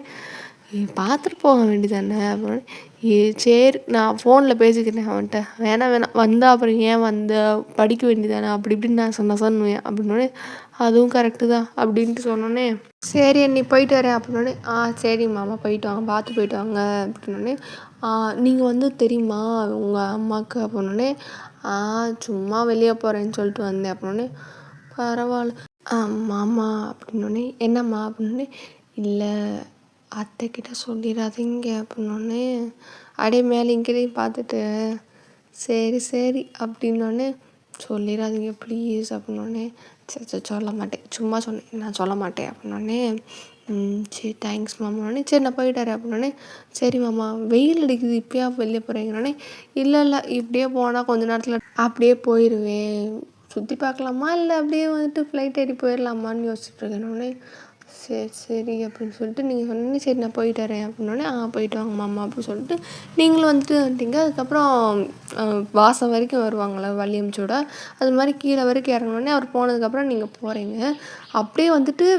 பார்த்துட்டு போக வேண்டியதானே அப்படின்னு, சரி நான் ஃபோனில் பேசிக்கிட்டேன் அவன்கிட்ட, வேணாம் வந்தால் அப்புறம் ஏன் படிக்க வேண்டியதானே அப்படி இப்படின்னு நான் சொன்னுவேன் அப்படின்னோடனே, அதுவும் கரெக்டு தான் அப்படின்ட்டு சொன்னோன்னே, சரி நீ போயிட்டு வரேன் அப்படின்னோடனே, சரி மாமா போயிட்டு வாங்க, பார்த்து போயிட்டு வாங்க அப்படின்னோடனே, நீங்கள் தெரியுமா உங்கள் அம்மாவுக்கு அப்படின்னோடனே, சும்மா வெளியே போகிறேன்னு சொல்லிட்டு வந்தேன் அப்படின்னோடனே, பரவாயில்ல மாமா அப்படின்னோடனே, என்னம்மா அப்படின்னோடனே, இல்லை அத்தைக்கிட்ட சொல்லிடாதீங்க அப்படின்னோடனே, அப்படியே மேலே இங்கேயும் பார்த்துட்டு, சரி அப்படின்னோடனே, சொல்லிடாதீங்க ப்ளீஸ் அப்படின்னோடனே, சரி சொல்ல மாட்டேன், சும்மா சொன்னேன், நான் சொல்ல மாட்டேன் அப்படின்னோடனே, சரி தேங்க்ஸ் மாமானே, சரி நான் போயிட்டாரேன் அப்படின்னோடனே, சரி மாமா வெயில் அடிக்குது இப்போயா வெளியே போகிறீங்கன்னே, இல்லை இப்படியே போனால் கொஞ்ச நேரத்தில் அப்படியே போயிடுவேன், சுற்றி பார்க்கலாமா இல்லை அப்படியே வந்துட்டு ஃப்ளைட் ஏறி போயிடலாமான்னு யோசிச்சுட்டு இருக்கேன். சரி சரி அப்படின்னு சொல்லிட்டு நீங்கள் சொன்னீங்க, சரி நான் போயிட்டு வரேன் அப்படின்னோடனே போயிட்டு வாங்க மாமா அப்படின்னு சொல்லிட்டு நீங்களும் வந்துட்டீங்க. அதுக்கப்புறம் வாசம் வரைக்கும் வருவாங்களே வள்ளியம்ச்சோட, அது மாதிரி கீழே வரைக்கும் இறங்கினோடனே அவர் போனதுக்கப்புறம் நீங்கள் போகிறீங்க. அப்படியே வந்துட்டு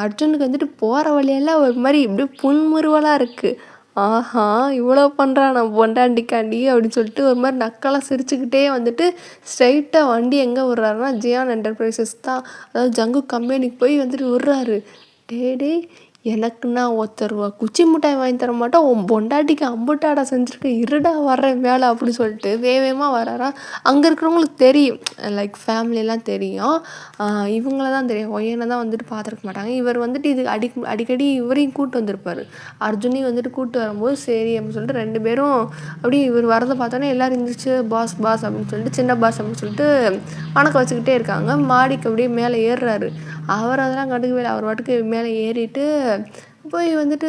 அர்ஜுனுக்கு வந்துட்டு போகிற வழியெல்லாம் ஒரு மாதிரி இப்படியே புன்முறுவலாக இருக்குது. ஆஹா இவ்வளோ பண்ணுறான் நான் பொண்டாண்டிக்காண்டி அப்படின்னு சொல்லிட்டு ஒரு மாதிரி நக்கலாக சிரிச்சுக்கிட்டே வந்துட்டு ஸ்ட்ரைட்டாக வண்டி எங்கே விட்றாருன்னா ஜியான் என்டர்பிரைசஸ் தான், அதாவது ஜங்கு கம்பெனிக்கு போய் வந்துட்டு விட்றாரு. டே எனக்குன்னா ஒருத்தர் குச்சி மிட்டாய் வாங்கி தர மாட்டோம், உன் பொண்டாட்டிக்கு அம்புட்டாடா செஞ்சுருக்க, இருடா வர்றேன் மேலே அப்படி சொல்லிட்டு வேகமாக வராரா. அங்கே இருக்கிறவங்களுக்கு தெரியும், லைக் ஃபேமிலியெல்லாம் தெரியும், இவங்கள தான் தெரியும், ஒய்யனை தான் வந்துட்டு பார்த்துருக்க மாட்டாங்க. இவர் வந்துட்டு இது அடிக்கடி இவரையும் கூப்பிட்டு வந்திருப்பார், அர்ஜுனையும் வந்துட்டு கூப்பிட்டு வரும்போது சரி அப்படின்னு சொல்லிட்டு 2 பேரும் அப்படியே இவர் வரதை பார்த்தோன்னே எல்லோரும் இருந்துச்சு பாஸ் பாஸ் அப்படின்னு சொல்லிட்டு சின்ன பாஸ் அப்படின்னு சொல்லிட்டு வணக்கம் வச்சுக்கிட்டே இருக்காங்க. மாடிக்கு அப்படியே மேலே ஏறுறாரு. அவர் அதெல்லாம் கண்டுக்கவே இல்லை, அவர் வாட்டுக்கு மேலே ஏறிட்டு போய் வந்துட்டு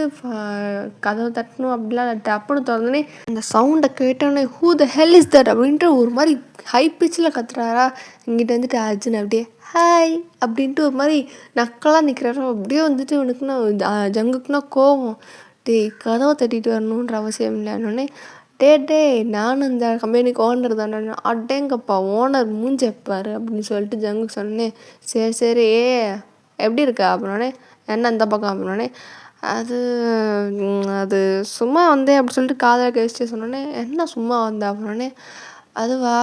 கதவை தட்டணும் அப்படிலாம் டப்புன்னு திறந்தோடனே அந்த சவுண்டை கேட்டோடனே who the hell is that அப்படின்ட்டு ஒரு மாதிரி ஹை பிச்சில் கத்துறாரா. இங்கிட்ட வந்துட்டு அர்ஜுன் அப்படியே ஹாய் அப்படின்ட்டு ஒரு மாதிரி நக்கலாக நிற்கிறாரா. அப்படியே வந்துட்டு இவனுக்குன்னா ஜங்குக்குன்னா கோவம், கதவை தட்டிட்டு வரணுன்ற அவசியம் இல்லைன்னொடனே டே நானும் இந்த கம்பெனிக்கு ஓனர் தானே, அடேங்கப்பா ஓனர் மூஞ்சப்பாரு அப்படின்னு சொல்லிட்டு ஜங்குக்கு சொன்னேன். சரி எப்படி இருக்கா அப்படின்னோடனே என்ன இந்த பக்கம் அப்படின்னோடனே அது சும்மா வந்தேன் அப்படி சொல்லிட்டு காதலை கழிச்சிட்டு சொன்னோடனே என்ன சும்மா வந்தேன் அப்படின்னோடனே அதுவா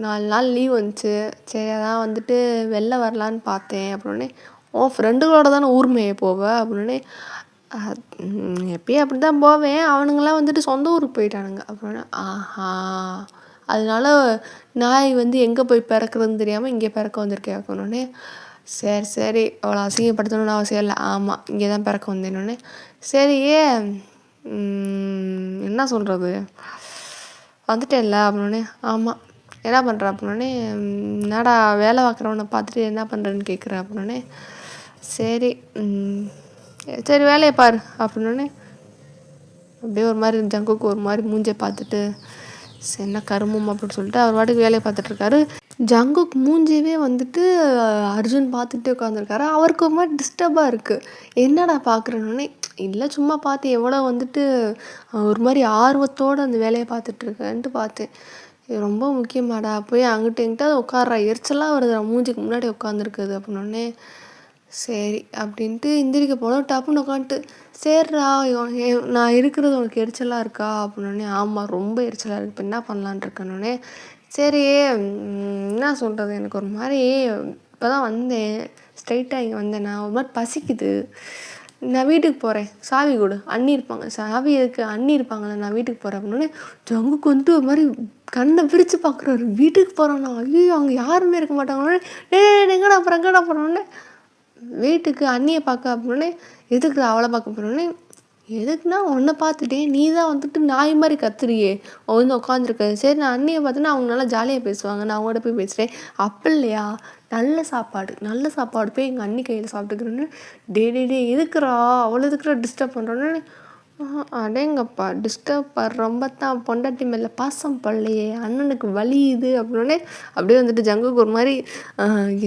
4 நாள் லீவ் வந்துச்சு, சரி அதான் வந்துட்டு வெளில வரலான்னு பார்த்தேன் அப்படின்னோடனே உன் ஃப்ரெண்டுகளோட தானே ஊர் மேய போவேன் அப்படின்னோடனே எப்பயும் அப்படி தான் போவேன், அவனுங்களாம் வந்துட்டு சொந்த ஊருக்கு போயிட்டானுங்க அப்படின்னா அதனால நாய் வந்து எங்கே போய் பிறக்கிறதுன்னு தெரியாமல் இங்கே பிறக்க வந்திருக்கேன் அப்படின்னோடனே சரி அவ்வளோ அசிங்கப்படுத்தணும்னு அவசியம் இல்லை, ஆமாம் இங்கே தான் பிறக்க வந்தேன்னொடனே சரி என்ன சொல்கிறது வந்துட்டேன்ல அப்படின்னோடனே ஆமாம் என்ன பண்ணுற அப்படின்னோடனே என்னடா வேலை பார்க்குறவனை பார்த்துட்டு என்ன பண்ணுறேன்னு கேட்குறேன் அப்படின்னோடனே சரி வேலையை பாரு அப்படின்னோடனே அப்படியே ஒரு மாதிரி ஜங்குக்கு ஒரு மாதிரி மூஞ்சை பார்த்துட்டு என்ன கருமம் அப்படின்னு சொல்லிட்டு அவர் வாட்டுக்கு வேலையை பார்த்துட்ருக்காரு. ஜங்குக்கு மூஞ்சியவே வந்துட்டு அர்ஜுன் பார்த்துட்டே உட்காந்துருக்காரு. அவருக்கு ஒரு மாதிரி டிஸ்டர்பாக இருக்குது. என்னடா பார்க்குறேன்னொடனே இல்லை சும்மா பார்த்து எவ்வளோ வந்துட்டு ஒரு மாதிரி ஆர்வத்தோடு அந்த வேலையை பார்த்துட்ருக்கேன்ட்டு பார்த்தேன். இது ரொம்ப முக்கியமாடா, போய் அங்கிட்ட எங்கிட்ட உட்கார்றா, எரிச்சலாக வருது மூஞ்சிக்கு முன்னாடி உட்காந்துருக்குது அப்படின்னோடனே சரி அப்படின்ட்டு எந்திரிக்க போனோம். டப்புன்னு உட்காந்துட்டு சரிடா நான் இருக்கிறது உனக்கு எரிச்சலாக இருக்கா அப்படின்னோடனே ஆமாம் ரொம்ப எரிச்சலாக இருக்குது, இப்போ என்ன பண்ணலான் இருக்கேன்னொடனே சரி என்ன சொல்கிறது எனக்கு ஒரு மாதிரி இப்போ தான் வந்தேன், ஸ்ட்ரைட்டாக இங்கே வந்தேன், நான் ஒரு மாதிரி பசிக்குது, நான் வீட்டுக்கு போகிறேன், சாவி கொடு, அண்ணி இருப்பாங்க, சாவி இருக்குது அண்ணி இருப்பாங்களே, நான் வீட்டுக்கு போகிறேன் அப்படின்னோடனே ஜங்குக்கு வந்துட்டு ஒரு மாதிரி கண்ணை பிரித்து பார்க்குறாரு. வீட்டுக்கு போகிறான்னா, ஐயோ அங்கே யாருமே இருக்க மாட்டாங்கன்னொடனே எங்கடா போகிறோன்னே வீட்டுக்கு அண்ணியை பார்க்க அப்படின்னே எதுக்கு அவளை பார்க்க போகிறோன்னே எதுக்குன்னா உன்னை பார்த்துட்டேன், நீ தான் வந்துட்டு நாய் மாதிரி கத்துறியே வந்து உட்காந்துருக்க, சரி நான் அண்ணியை பார்த்தோன்னா அவங்க நல்லா ஜாலியாக பேசுவாங்க, நான் அவங்கள்ட்ட போய் பேசுகிறேன், அப்படி இல்லையா நல்ல சாப்பாடு போய் எங்கள் அண்ணி கையில் சாப்பிட்டுக்கிறேன்னு டே எதுக்குறா அவ்வளோ எதுக்குறா டிஸ்டர்ப் பண்ணுறோன்னு அடேங்கப்பா டிஸ்டர்ப் ரொம்ப தான் பொண்டாட்டி மேலே பாசம் படலையே, அண்ணனுக்கு வலி இது அப்படின்னே அப்படியே வந்துட்டு ஜங்குக்கு ஒரு மாதிரி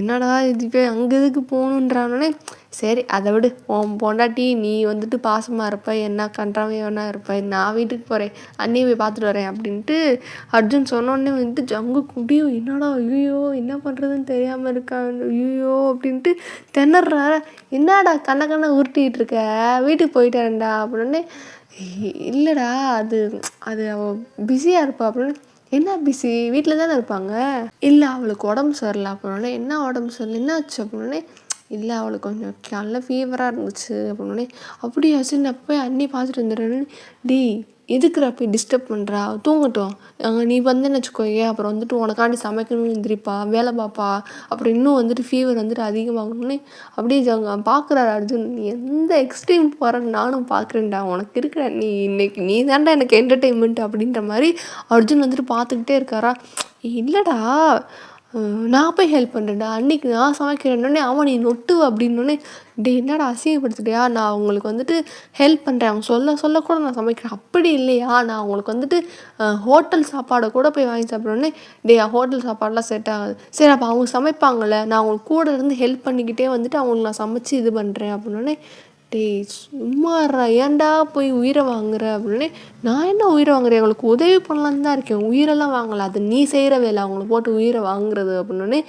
என்னடா இது போய் அங்கே எதுக்கு போகணுன்றானே. சரி அதை விடு, உன் பொண்டாட்டி நீ வந்துட்டு பாசமாக இருப்ப, என்ன கன்றாவே வேணா இருப்ப, நான் வீட்டுக்கு போகிறேன் அண்ணியை போய் பார்த்துட்டு வரேன் அப்படின்ட்டு அர்ஜுன் சொன்னோடனே வந்துட்டு ஜங்கு குடியும் என்னடா ஐயோ என்ன பண்ணுறதுன்னு தெரியாமல் இருக்கான் ஐயோ அப்படின்ட்டு திணறார. என்னடா கண்ணை உருட்டிகிட்டு இருக்க, வீட்டுக்கு போயிட்டேன்டா அப்படின்னே இல்லைடா அது அவள் பிஸியாக இருப்பா அப்படின்னு. என்ன பிஸி, வீட்டில் தானே இருப்பாங்க, இல்லை அவளுக்கு உடம்பு சரியில்லை அப்படின்னே. என்ன உடம்பு சரியில்லை என்னாச்சு அப்படின்னே. இல்லை அவளுக்கு கொஞ்சம் நல்ல ஃபீவராக இருந்துச்சு அப்படின்னே. அப்படியாச்சு நான் போய் அண்ணி பார்த்துட்டு வந்துடுறேன்னு. எதுக்குறா போய் டிஸ்டர்ப் பண்ணுறா, தூங்கட்டும், நீ வந்தேன்னு வச்சுக்கோயே அப்புறம் வந்துட்டு உனக்காண்டி சமைக்கணும்னு எந்திரிப்பா, வேலை பார்ப்பா, அப்புறம் இன்னும் வந்துட்டு ஃபீவர் வந்துட்டு அதிகமாகணும்னே. அப்படியே பார்க்குறாரு அர்ஜுன். நீ எந்த எக்ஸ்ட்ரீம் போகிறன்னு நானும் பார்க்குறேன்டா, உனக்கு இருக்கிற நீ தான்டா எனக்கு என்டர்டெயின்மெண்ட் அப்படின்ற மாதிரி அர்ஜுன் வந்துட்டு பார்த்துக்கிட்டே இருக்காரா. இல்லைடா நான் போய் ஹெல்ப் பண்ணுறேன்டா, அன்றைக்கி நான் சமைக்கிறேன்னொடனே அவன் நீ நொட்டுவ அப்படின்னோடனே, டேய் என்னடா அசிங்கப்படுத்துட்டியா, நான் அவங்களுக்கு வந்துட்டு ஹெல்ப் பண்ணுறேன், அவங்க சொல்ல சொல்ல கூட நான் சமைக்கிறேன், அப்படி இல்லையா நான் அவங்களுக்கு வந்துட்டு ஹோட்டல் சாப்பாடை கூட போய் வாங்கி சாப்பிட்றோன்னே, டேய் ஹோட்டல் சாப்பாடெலாம் செட் ஆகாது, சரி அப்போ அவங்க சமைப்பாங்கள்ல, நான் அவங்களுக்கு கூட இருந்து ஹெல்ப் பண்ணிக்கிட்டே வந்துட்டு அவங்களுக்கு நான் சமைச்சு இது பண்ணுறேன் அப்படின்னோடனே, டேய் சும்மா இருடா, ஏன்டா போய் உயிரை வாங்குற அப்படின்னே, நான் என்ன உயிரை வாங்குறேன், எங்களுக்கு உதவி பண்ணலான்னு தான் இருக்கேன், உயிரெல்லாம் வாங்கலை, அது நீ செய்கிற வேலை அவங்கள போட்டு உயிரை வாங்குறது அப்படின்னோடனே,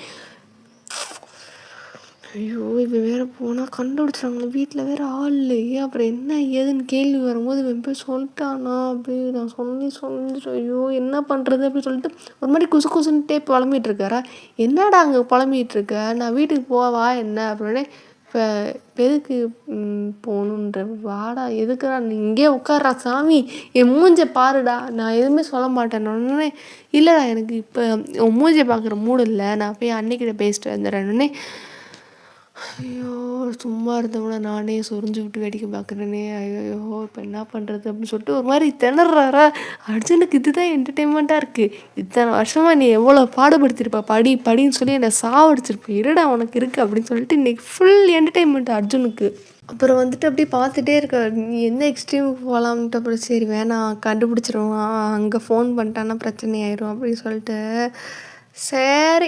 ஐயோ இவன் வேறு போனால் கண்டுபிடிச்சிட்டாங்களே, வீட்டில் வேறு ஆள் இல்லையே, அப்புறம் என்ன ஏதுன்னு கேள்வி வரும்போது இவன் போய் சொல்லிட்டானா அப்படி நான் சொல்லிட்டு ஐயோ என்ன பண்ணுறது அப்படின்னு சொல்லிட்டு ஒரு மாதிரி குசு குசுன்ட்டே புலம்பிகிட்டு இருக்காரா, என்னடா அங்கே புலம்பிகிட்டு இருக்க, நான் வீட்டுக்கு போவா என்ன அப்படின்னே, இப்போ எதுக்கு போகணுன்ற, வாடா எதுக்குடா நீ இங்கே உட்கார்றா சாமி, என் மூஞ்சை பாருடா, நான் எதுவுமே சொல்ல மாட்டேன்னொடனே, இல்லைடா எனக்கு இப்போ உன் மூஞ்சை பார்க்குற மூடு இல்லை, நான் போய் அன்னைக்கிட்ட பேசிட்டு வந்துடுறேன்னொடனே, ஐயோ சும்மா இருந்தவங்கள நானே சொரிஞ்சு விட்டு வேடிக்கை பார்க்குறேனே, ஐயோ இப்போ என்ன பண்ணுறது அப்படின்னு சொல்லிட்டு ஒரு மாதிரி திணறாரா. அர்ஜுனுக்கு இதுதான் என்டர்டெயின்மெண்ட்டாக இருக்குது, இத்தனை வருஷமாக நீ எவ்வளோ பாடுபடுத்திருப்ப, படின்னு சொல்லி என்னை சாவடிச்சிருப்ப, இருடா உனக்கு இருக்குது அப்படின்னு சொல்லிட்டு இன்றைக்கி ஃபுல் என்டர்டெயின்மெண்ட் அர்ஜுனுக்கு. அப்புறம் வந்துட்டு அப்படி பார்த்துட்டே இருக்க, நீ எந்த எக்ஸ்ட்ரீமுக்கு போகலாம்ன்ட்டு, அப்புறம் சரி வேணாம் கண்டுபிடிச்சிருவான், அங்கே ஃபோன் பண்ணிட்டான்னா பிரச்சனை ஆயிரும் அப்படின்னு சொல்லிட்டு, சரி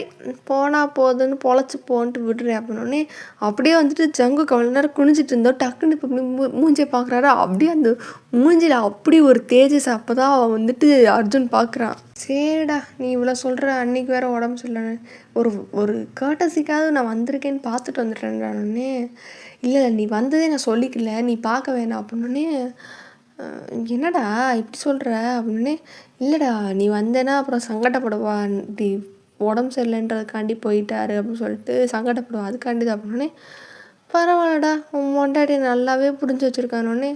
போனால் போதுன்னு பொழைச்சி போன்ட்டு விடுறேன் அப்படின்னோடனே, அப்படியே வந்துட்டு ஜங்கு அவ்வளோ நேரம் குனிஞ்சிட்டு இருந்தோம், டக்குன்னு இப்போ அப்படி மூஞ்சியை பார்க்குறாரு, அப்படியே அந்த மூஞ்சியில் அப்படி ஒரு தேஜஸ், அப்போ தான் அவன் வந்துட்டு அர்ஜுன் பார்க்குறான். சரிடா நீ இவ்வளோ சொல்கிற, அன்றைக்கி வேறு உடம்பு சொல்லலை, ஒரு ஒரு கேட்டசிக்காவது நான் வந்திருக்கேன்னு பார்த்துட்டு வந்துட்டேன்டானே, இல்லை நீ வந்ததே நான் சொல்லிக்கல, நீ பார்க்க வேணாம் அப்படின்னோடனே, என்னடா இப்படி சொல்கிற அப்படின்னே, இல்லைடா நீ வந்தேன்னா அப்புறம் சங்கடப்படுவா, இப்படி உடம்பு சரியில்லைன்றதுக்காண்டி போயிட்டாரு அப்படின்னு சொல்லிட்டு சங்கடப்படுவா, அதுக்காண்டி தான் அப்படின்னே, பரவாயில்லடா உன் பொண்டாட்டி நல்லாவே புரிஞ்சு வச்சுருக்கானோடனே,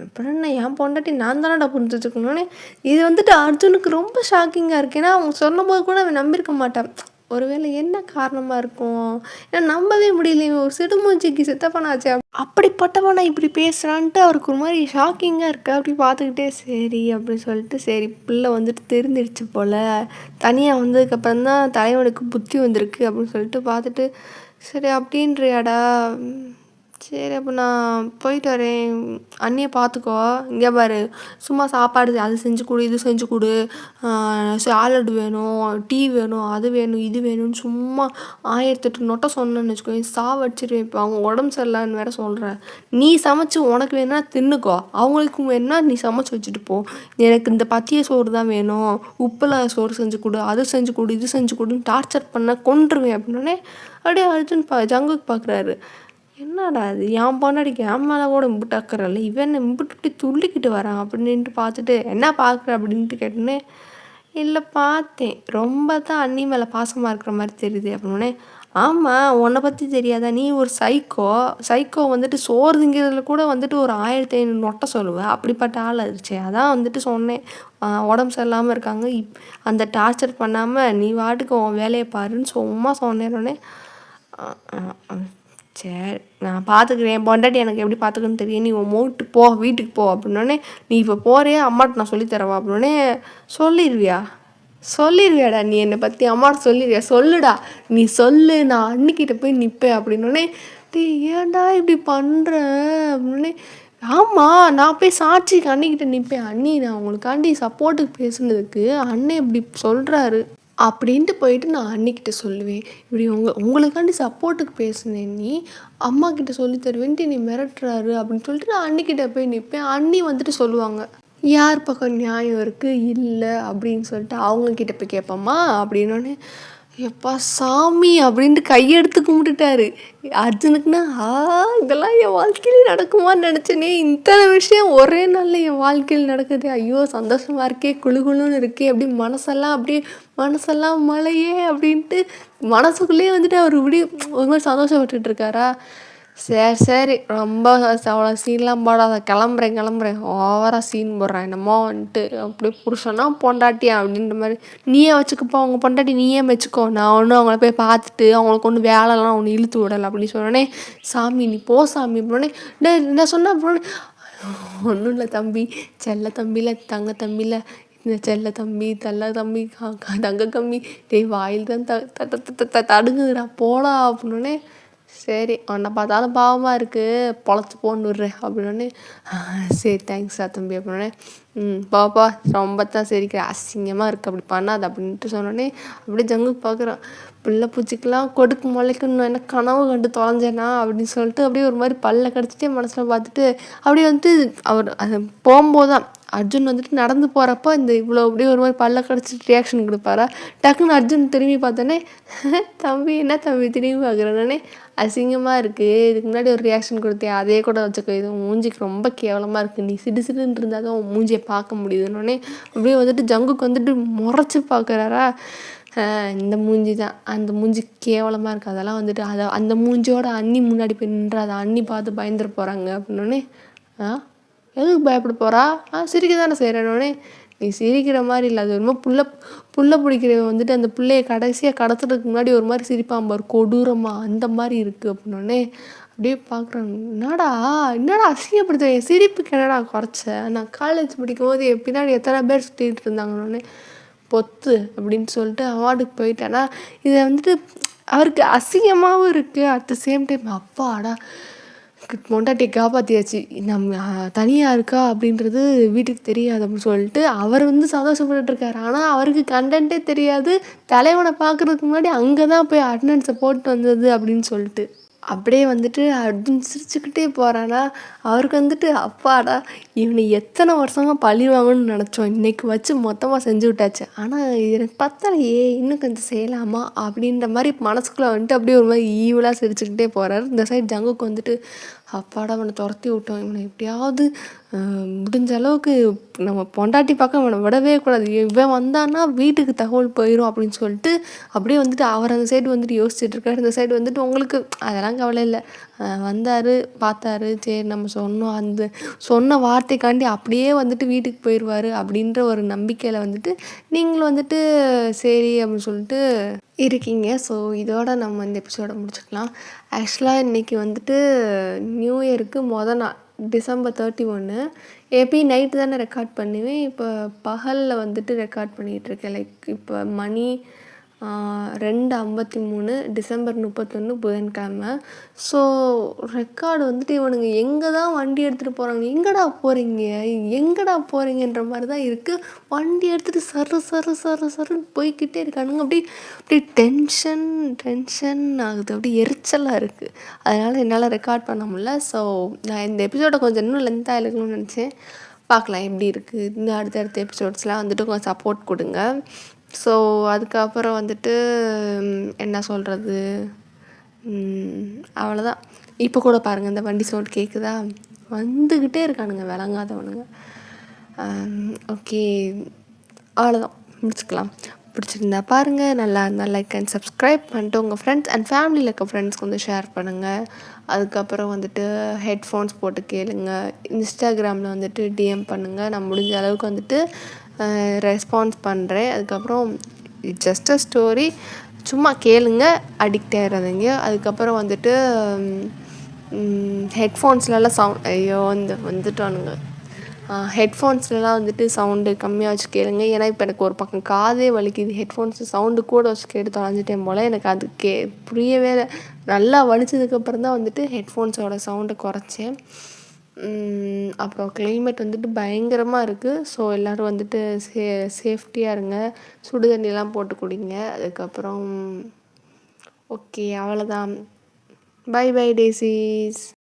அப்புறம் என்ன என் பொண்டாட்டி நான் தானடா புரிஞ்சு வச்சுருக்கணுன்னே, இது வந்துட்டு அர்ஜுனுக்கு ரொம்ப ஷாக்கிங்காக இருக்குது. ஏன்னா அவங்க சொன்னபோது கூட அவன் நம்பியிருக்க மாட்டான், ஒருவேளை என்ன காரணமாக இருக்கும், ஏன்னா நம்பவே முடியலையே, ஒரு சிடுமூஞ்சிக்கு சித்தப்பனாச்சு அப்படிப்பட்டவனா இப்படி பேசுகிறான்ட்டு அவருக்கு ஒரு மாதிரி ஷாக்கிங்காக இருக்குது. அப்படி பார்த்துக்கிட்டே சரி அப்படின்னு சொல்லிட்டு, சரி பிள்ளை வந்துட்டு தெரிஞ்சிடுச்சு போல், தனியாக வந்ததுக்கப்புறம் தான் தலைவனுக்கு புத்தி வந்திருக்கு அப்படின்னு சொல்லிட்டு பார்த்துட்டு, சரி அப்படின்றியாடா, சரி அப்போ நான் போயிட்டு வரேன், அண்ணியை பார்த்துக்கோ, இங்கே பாரு சும்மா சாப்பாடு அது செஞ்சு கொடு இது செஞ்சு கொடு, சாலட் வேணும், டீ வேணும், அது வேணும் இது வேணும்னு சும்மா 1008 நொட்டை சொன்னேன்னு வச்சுக்கோ, சாவடிச்சிருவேன். இப்போ அவங்க உடம்பு சரியில்லைன்னு வேறு சொல்கிறேன், நீ சமைச்சு உனக்கு வேணா தின்னுக்கோ, அவங்களுக்கு வேணா நீ சமைச்சு வச்சுட்டு போ, எனக்கு இந்த பத்திய சோறு தான் வேணும், உப்பில் சோறு செஞ்சு கொடு, அது செஞ்சு கொடு இது செஞ்சு கொடுன்னு டார்ச்சர் பண்ண கொன்றுவேன் அப்படின்னோடனே, அப்படியே அர்ஜுன் ஜங்குக்கு பார்க்குறாரு, என்னடா அது என் பொண்டாட்டிக்கு என் மேலே கூட இம்புட்டு அக்கறை இல்லை, இவன் இம்புட்டு துள்ளிக்கிட்டு வரான் அப்படின்ட்டு பார்த்துட்டு, என்ன பார்க்குற அப்படின்ட்டு கேட்டோன்னே, இல்லை பார்த்தேன் ரொம்ப தான் அண்ணி மேலே பாசமாக இருக்கிற மாதிரி தெரியுது அப்படின்னே, ஆமாம் உன்னை பற்றி தெரியாதா, நீ ஒரு சைக்கோ வந்துட்டு சோறு திங்கிறதுல கூட வந்துட்டு ஒரு 1500 நொட்டை சொல்லுவேன், அப்படிப்பட்ட ஆள் ஆயிடுச்சு, அதான் வந்துட்டு சொன்னேன் உடம்பு சரியில்லாமல் இருக்காங்க, அந்த டார்ச்சர் பண்ணாமல் நீ வாட்டுக்கு உன் வேலையை பாருன்னு சும்மா சொன்னேன்னொடனே, சரி நான் பார்த்துக்கிறேன், என் பொண்டாட்டி எனக்கு எப்படி பார்த்துக்கணும்னு தெரியும், நீ உன் வீட்டுக்கு போ அப்படின்னோடனே, நீ இப்போ போறியா அம்மாட்ட நான் சொல்லித்தரவா அப்படின்னோடனே, சொல்லிடுவியாடா நீ என்னை பற்றி அம்மாட்ட சொல்லிடுவியா, சொல்லுடா நீ சொல்லு, நான் அண்ணிக்கிட்ட போய் நிற்பேன் அப்படின்னோடனே, டேய் ஏன்டா இப்படி பண்ணுற அப்படின்னே, ஆமாம் நான் போய் சாட்சிக்கு அண்ணிக்கிட்ட நிற்பேன், அண்ணி நான் உங்களுக்காண்டி சப்போர்ட்டுக்கு பேசுனதுக்கு அண்ணன் இப்படி சொல்கிறாரு அப்படின்ட்டு போயிட்டு நான் அண்ணிக்கிட்ட சொல்லுவேன், இப்படி உங்களுக்காண்டி சப்போர்ட்டுக்கு பேசுனேன், நீ அம்மாக்கிட்ட சொல்லி தருவேன்ட்டு நீ மிரட்டுறாரு அப்படின்னு சொல்லிட்டு நான் அண்ணிக்கிட்ட போய் நிற்பேன், அண்ணி வந்துட்டு சொல்லுவாங்க, யார் பக்கம் நியாயம் இருக்குது இல்லை அப்படின்னு சொல்லிட்டு அவங்கக்கிட்ட போய் கேட்போம்மா அப்படின்னோடனே, எப்பா சாமி அப்படின்ட்டு கையெடுத்து கும்பிட்டுட்டாரு. அர்ஜுனுக்குன்னா இதெல்லாம் என் வாழ்க்கையில் நடக்குமான்னு நினச்சேனே, இத்தனை விஷயம் ஒரே நாளில் என் வாழ்க்கையில் நடக்குது, ஐயோ சந்தோஷமாக இருக்கே, குழுன்னு இருக்கே, அப்படியே மனசெல்லாம் மழையே அப்படின்ட்டு மனசுக்குள்ளேயே வந்துட்டு அவர் இப்படி ஒரு மாதிரி சந்தோஷப்பட்டுட்டு இருக்காரா. சரி ரொம்ப அவ்வளோ சீன்லாம் போடாத, கிளம்புறேன் ஓவராக சீன் போடுறான் என்னமோ வந்துட்டு, அப்படியே புருஷனா பொண்டாட்டியா அப்படின்ற மாதிரி, நீயே வச்சுக்கப்போ அவங்க பொண்டாட்டி நீயே வச்சுக்கோ, நான் ஒன்றும் அவங்கள போய் பார்த்துட்டு அவங்களுக்கு ஒன்றும் வேலைலாம் ஒன்று இழுத்து விடலை அப்படின்னு சொன்னோடனே, சாமி நீ போ சாமி அப்படின்னே, என்ன சொன்ன அப்படின்னே, ஒன்றும் இல்லை தம்பி, செல்ல தம்பியில் தங்க தம்பியில் இந்த செல்ல தம்பி, தள்ள தம்பி, தங்க கம்மி, டேய் வாயில் தான் தடுங்குதுடா போடா அப்படின்னோடனே, சரி உன்னை பார்த்தாலும் பாவமாக இருக்குது பொழைச்சி போன்னு விட்றேன் அப்படின்னோடனே, சரி தேங்க்ஸ்டா தம்பி அப்படின்னோடனே, பாப்பா ரொம்ப தான் சரிக்கிற அசிங்கமாக இருக்குது அப்படி பண்ணாது அப்படின்ட்டு சொன்னோடனே அப்படியே ஜங்கு பார்க்குறான். பிள்ளை பூச்சிக்கெல்லாம் கொடுக்கு முளைக்கணும் என்ன கனவு கண்டு தொலைஞ்சேனா அப்படின்னு சொல்லிட்டு அப்படியே ஒரு மாதிரி பல்ல கடிச்சிட்டே மனசில் பார்த்துட்டு அப்படியே வந்துட்டு அவர் அது போகும்போது தான் அர்ஜுன் வந்துட்டு நடந்து போகிறப்போ இந்த இவ்வளோ அப்படியே ஒரு மாதிரி பல்ல கடிச்சிட்டு ரியாக்ஷன் கொடுப்பாரா. டக்குன்னு அர்ஜுன் திரும்பி பார்த்தோன்னே, தம்பி என்ன தம்பி திரும்பி பார்க்குறேன்னே, அசிங்கமாக இருக்குது இதுக்கு முன்னாடி ஒரு ரியாக்ஷன் கொடுத்தேன் அதே கூட வச்சுக்கோ, இது மூஞ்சிக்கு ரொம்ப கேவலமாக இருக்குது, நீ சிடுசிடுன்னு இருந்தால் தான் உன் மூஞ்சியை பார்க்க முடியுதுன்னொடனே அப்படியே வந்துட்டு ஜங்குக்கு வந்துட்டு முறைச்சி பார்க்குறாரா. இந்த மூஞ்சி தான் அந்த மூஞ்சி கேவலமாக இருக்குது, அதெல்லாம் வந்துட்டு அதை அந்த மூஞ்சியோட அண்ணி முன்னாடி போய் நின்று அதை அண்ணி பார்த்து பயந்துட போகிறாங்க அப்படின்னோடனே, எதுக்கு பயப்பட போகிறா, சிரிக்க தானே செய்கிறேன்னொடனே, நீ சிரிக்கிற மாதிரி இல்லை, அது ஒரு மாதிரி புல்லை பிடிக்கிறவன் வந்துட்டு அந்த பிள்ளைய கடைசியாக கடத்துறதுக்கு முன்னாடி ஒரு மாதிரி சிரிப்பான் பாரு கொடூரமாக, அந்த மாதிரி இருக்குது அப்படின்னோடனே அப்படியே பார்க்குறாங்க. என்னடா அசிங்கப்படுத்த என் சிரிப்புக்கு என்னடா குறைச்ச, நான் காலேஜ் படிக்கும்போது பின்னாடி எத்தனை பேர் சுற்றிட்டு இருந்தாங்கன்னொடனே, பொத்து அப்படின்னு சொல்லிட்டு அவார்டுக்கு போயிட்டேன்னா இதை வந்துட்டு அவருக்கு அசிங்கமாகவும் இருக்குது. அட் த சேம் டைம் அப்பாடா பொண்டாட்டியை காப்பாற்றியாச்சு, நம்ம தனியாக இருக்கா அப்படின்றது வீட்டுக்கு தெரியாது அப்படின்னு சொல்லிட்டு அவர் வந்து சந்தோஷப்பட்டுருக்காரு. ஆனால் அவருக்கு கண்டென்ட்டே தெரியாது, தலைவனை பார்க்குறதுக்கு முன்னாடி அங்கே தான் போய் அட்டண்டன்ஸை போட்டு வந்தது அப்படின்னு சொல்லிட்டு அப்படியே வந்துட்டு அர்ஜுன் சிரிச்சுக்கிட்டே போகிறானா. அவருக்கு வந்துட்டு அப்பாடா இவனை எத்தனை வருஷமாக பழி வாங்கணும்னு நினச்சோம், இன்றைக்கி வச்சு மொத்தமாக செஞ்சு விட்டாச்சு, ஆனால் எனக்கு பத்தலையே இன்னும் கொஞ்சம் செய்யலாமா அப்படின்ற மாதிரி மனசுக்குள்ளே வந்துட்டு அப்படியே ஒரு மாதிரி ஈவலாக சிரிச்சுக்கிட்டே போகிறாரு. இந்த சைடு ஜங்குக்கு வந்துட்டு அப்பாடா அவனை துரத்தி விட்டோம், இவனை எப்படியாவது முடிஞ்ச அளவுக்கு நம்ம பொண்டாட்டி பக்கம் இவனை விடவே கூடாது, இவன் வந்தான்னா வீட்டுக்கு தகவல் போயிடும் அப்படின்னு சொல்லிட்டு அப்படியே வந்துட்டு அவர் அந்த சைடு வந்துட்டு யோசிச்சுட்டு இருக்காரு. இந்த சைடு வந்துட்டு உங்களுக்கு அதெல்லாம் கவலை இல்லை, வந்தார் பார்த்தாரு, சரி நம்ம சொன்ன வார்த்தைக்காண்டி அப்படியே வந்துட்டு வீட்டுக்கு போயிடுவார் அப்படின்ற ஒரு நம்பிக்கையில் வந்துட்டு நீங்களும் வந்துட்டு சரி அப்படின்னு சொல்லிட்டு இருக்கீங்க. ஸோ இதோட நம்ம இந்த எபிசோடை முடிச்சுக்கலாம். ஆக்சுவலாக இன்றைக்கி வந்துட்டு நியூ இயருக்கு நாள் டிசம்பர் 31. எப்பயும் நைட்டு தானே ரெக்கார்ட் பண்ணுவேன், இப்போ பகலில் வந்துட்டு ரெக்கார்ட் பண்ணிகிட்ருக்கேன். லைக் இப்போ மணி 2:53 டிசம்பர் 31 புதன்கிழமை. ஸோ ரெக்கார்டு வந்துட்டு இவனுங்க எங்கே தான் வண்டி எடுத்துகிட்டு போகிறாங்க, எங்கடா போகிறீங்கன்ற மாதிரி தான் இருக்குது. வண்டி எடுத்துகிட்டு சருன்னு போய்கிட்டே இருக்கானுங்க. அப்படியே டென்ஷன் ஆகுது, அப்படியே எரிச்சலாக இருக்குது. அதனால் என்னால் ரெக்கார்ட் பண்ண முடியல. ஸோ நான் இந்த எபிசோடை கொஞ்சம் இன்னும் லென்த்தாக இருக்கணும்னு நினச்சேன். பார்க்கலாம் எப்படி இருக்குது. இன்னும் அடுத்தடுத்த எபிசோட்ஸ்லாம் வந்துட்டு கொஞ்சம் சப்போர்ட் கொடுங்க. ஸோ அதுக்கப்புறம் வந்துட்டு என்ன சொல்கிறது, அவ்வளோதான். இப்போ கூட பாருங்கள் இந்த வண்டி சவுண்ட் கேட்குதா, வந்துக்கிட்டே இருக்கானுங்க விளங்காதவனுங்க. ஓகே அவ்வளோதான், முடிச்சுக்கலாம். பிடிச்சிருந்தா பாருங்கள், நல்லா இருந்தால் லைக் அண்ட் சப்ஸ்கிரைப் பண்ணிட்டு உங்கள் ஃப்ரெண்ட்ஸ் அண்ட் ஃபேமிலியில் இருக்க ஃப்ரெண்ட்ஸ்க்கு வந்து ஷேர் பண்ணுங்கள். அதுக்கப்புறம் வந்துட்டு ஹெட்ஃபோன்ஸ் போட்டு கேளுங்க. இன்ஸ்டாகிராமில் வந்துட்டு டிஎம் பண்ணுங்கள், நான் முடிஞ்ச அளவுக்கு வந்துட்டு ரெஸ்பான்ஸ் பண்ணுறேன். அதுக்கப்புறம் ஜஸ்ட் அ ஸ்டோரி, சும்மா கேளுங்க, அடிக்ட் ஆகிடாதீங்க. அதுக்கப்புறம் வந்துட்டு ஹெட்ஃபோன்ஸ்லலாம் வந்துட்டானுங்க. ஹெட்ஃபோன்ஸ்லாம் வந்துட்டு சவுண்டு கம்மியாக வச்சு கேளுங்க. ஏன்னா இப்போ எனக்கு ஒரு பக்கம் காதே வலிக்குது, ஹெட்ஃபோன்ஸு சவுண்டு கூட வச்சு கேட்டு தொலைஞ்சிட்டேன் போல். எனக்கு அது புரியவே இல்லை. நல்லா வலிச்சதுக்கப்புறம் தான் வந்துட்டு ஹெட்ஃபோன்ஸோட சவுண்டை குறைச்சேன். அப்புறம் கிளைமேட் வந்துட்டு பயங்கரமாக இருக்குது. ஸோ எல்லோரும் வந்துட்டு சேஃப்டியாக இருங்க, சுடு தண்ணியெலாம் போட்டு குடிங்க. அதுக்கப்புறம் ஓகே அவ்வளோதான். பை டேசிஸ்.